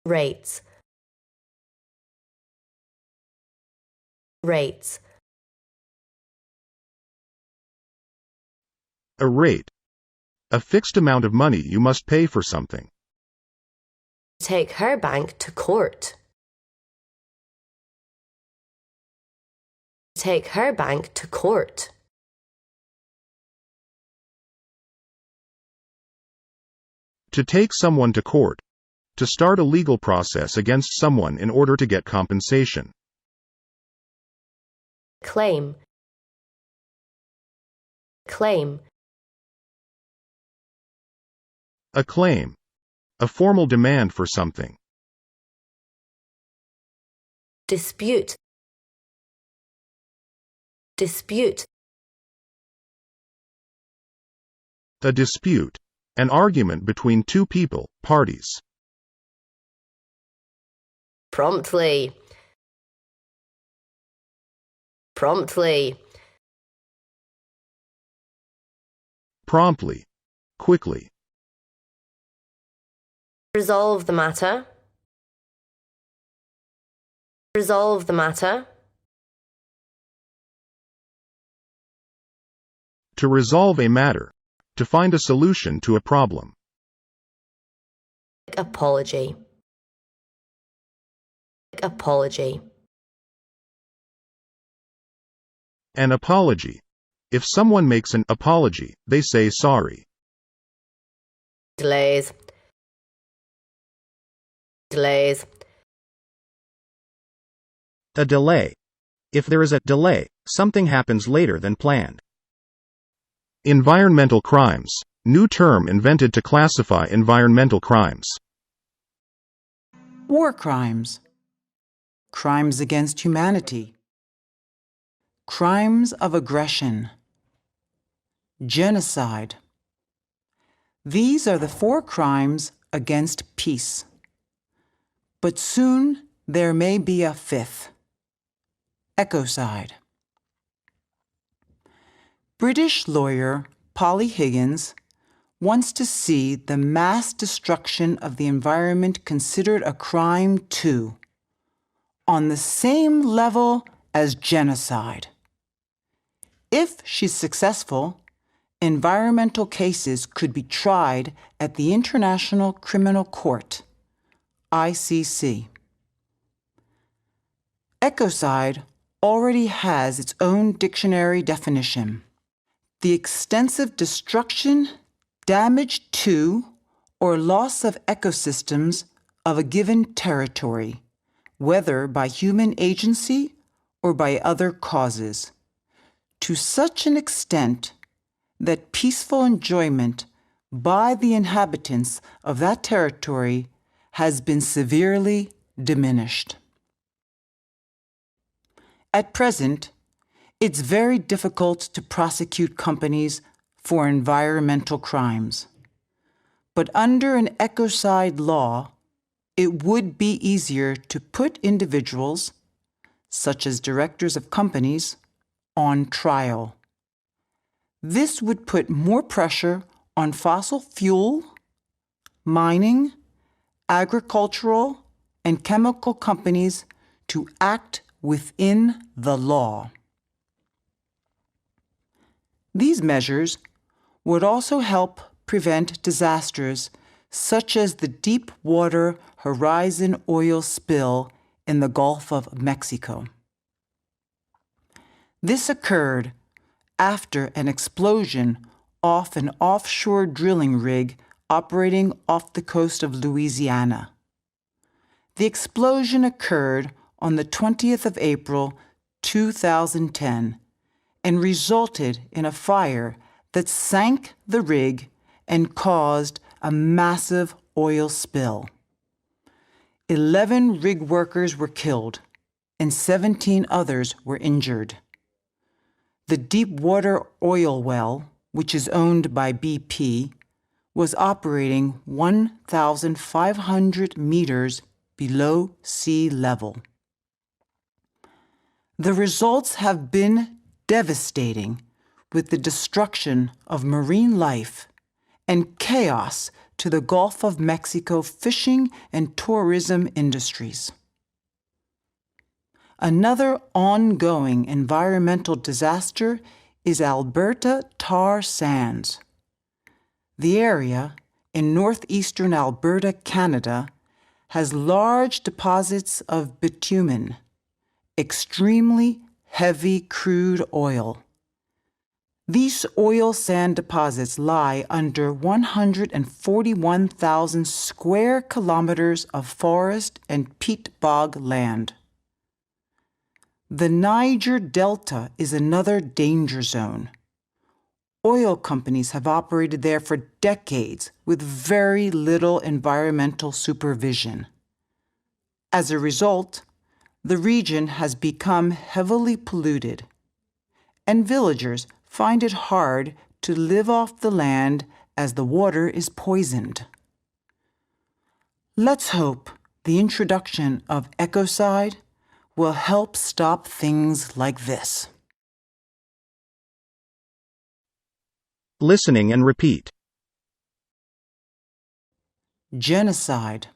Rates. Rates. A rate. A fixed amount of money you must pay for something. Take her bank to court. Take her bank to court. To take someone to court. To start a legal process against someone in order to get compensation. Claim. Claim. A claim. A formal demand for something. Dispute. Dispute. A dispute. An argument between two people, parties. Promptly. Promptly. Promptly. Quickly. Resolve the matter. Resolve the matter. To resolve a matter. To find a solution to a problem. Apology. Apology. An apology. If someone makes an apology, they say sorry. Delays. Delays. A delay. If there is a delay, something happens later than planned. Environmental crimes. New term invented to classify environmental crimes. War crimes. Crimes against humanity. Crimes of aggression. Genocide. These are the 4 crimes against peace. But soon there may be a 5th. Ecocide. British lawyer Polly Higgins wants to see the mass destruction of the environment considered a crime too, on the same level as genocide. If she's successful, environmental cases could be tried at the International Criminal Court, ICC. Ecocide already has its own dictionary definition. The extensive destruction, damage to, or loss of ecosystems of a given territory, whether by human agency or by other causes, to such an extent that peaceful enjoyment by the inhabitants of that territory has been severely diminished. At present, it's very difficult to prosecute companies for environmental crimes. But under an ecocide law, it would be easier to put individuals, such as directors of companies, on trial. This would put more pressure on fossil fuel, mining, agricultural, and chemical companies to act within the law. These measures would also help prevent disasters such as the Deepwater Horizon oil spill in the Gulf of Mexico. This occurred after an explosion off an offshore drilling rig operating off the coast of Louisiana. The explosion occurred on the 20th of April, 2010, and resulted in a fire that sank the rig and caused a massive oil spill. 11 rig workers were killed and 17 others were injured. The Deepwater oil well, which is owned by BP, was operating 1,500 meters below sea level. The results have been devastating, with the destruction of marine life and chaos to the Gulf of Mexico fishing and tourism industries. Another ongoing environmental disaster is Alberta Tar Sands. The area in northeastern Alberta, Canada, has large deposits of bitumen, extremely heavy crude oil. These oil sand deposits lie under 141,000 square kilometers of forest and peat bog land. The Niger Delta is another danger zone. Oil companies have operated there for decades with very little environmental supervision. As a result, the region has become heavily polluted, and villagers find it hard to live off the land as the water is poisoned. Let's hope the introduction of ecocide will help stop things like this. Listening and repeat. Genocide.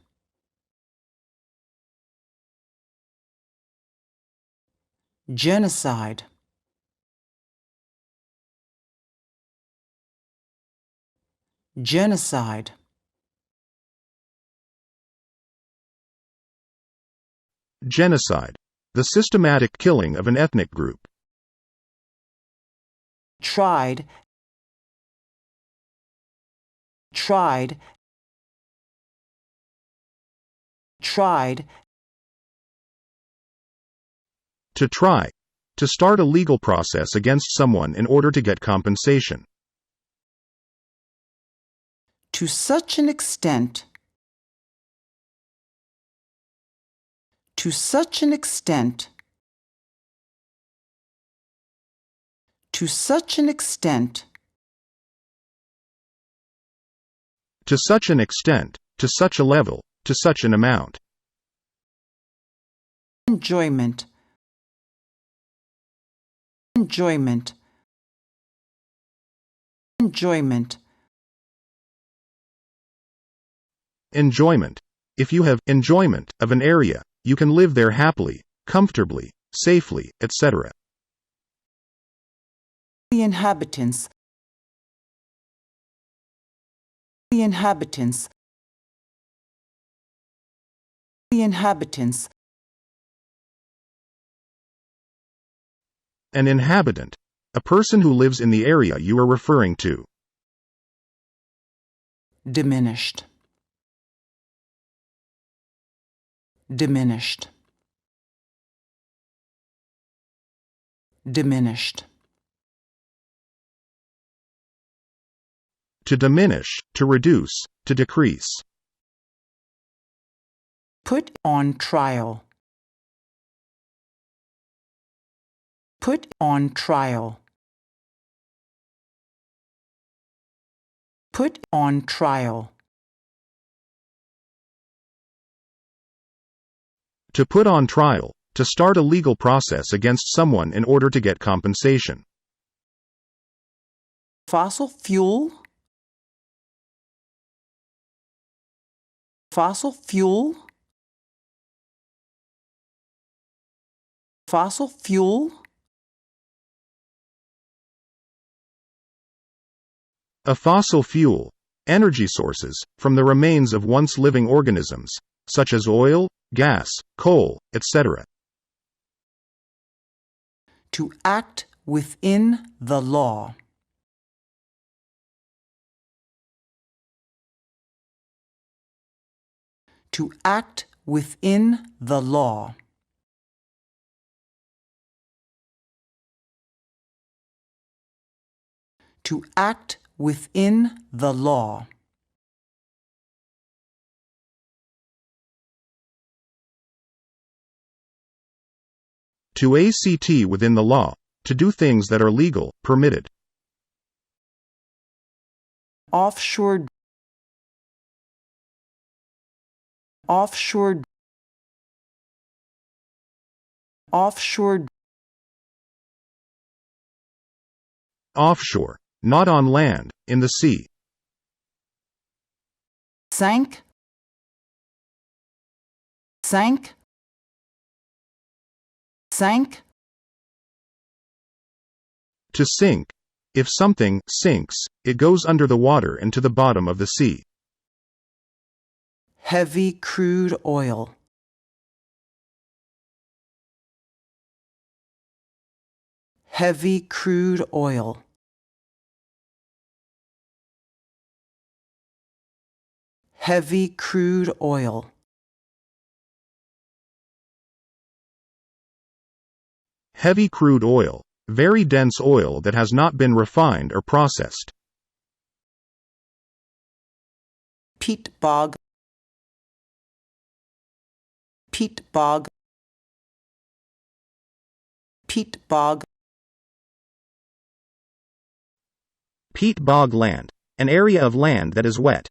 Genocide. Genocide. Genocide. The systematic killing of an ethnic group. Tried. Tried. Tried. To try. To start a legal process against someone in order to get compensation. To such an extent. To such an extent. To such an extent. To such an extent, to such a level, to such an amount. Enjoyment. Enjoyment. Enjoyment. Enjoyment. If you have enjoyment of an area, you can live there happily, comfortably, safely, etc. The inhabitants the inhabitants. The inhabitants. An inhabitant. A person who lives in the area you are referring to. Diminished. Diminished. Diminished. To diminish, to reduce, to decrease. Put on trial. Put on trial. Put on trial. To put on trial, to start a legal process against someone in order to get compensation. Fossil fuel. Fossil fuel. Fossil fuel. A fossil fuel. Energy sources, from the remains of once living organisms, such as oil, gas, coal, etc. To act within the law. To act within the law. To act within the law. To act within the law, to do things that are legal, permitted. Offshore. Offshore. Offshore. Offshore, not on land, in the sea. Sank. Sank. Sank. To sink. If something sinks, it goes under the water and to the bottom of the sea. Heavy crude oil. Heavy crude oil. Heavy crude oil. Heavy crude oil, very dense oil that has not been refined or processed. Peat bog. Peat bog. Peat bog. Peat bog land. An area of land that is wet.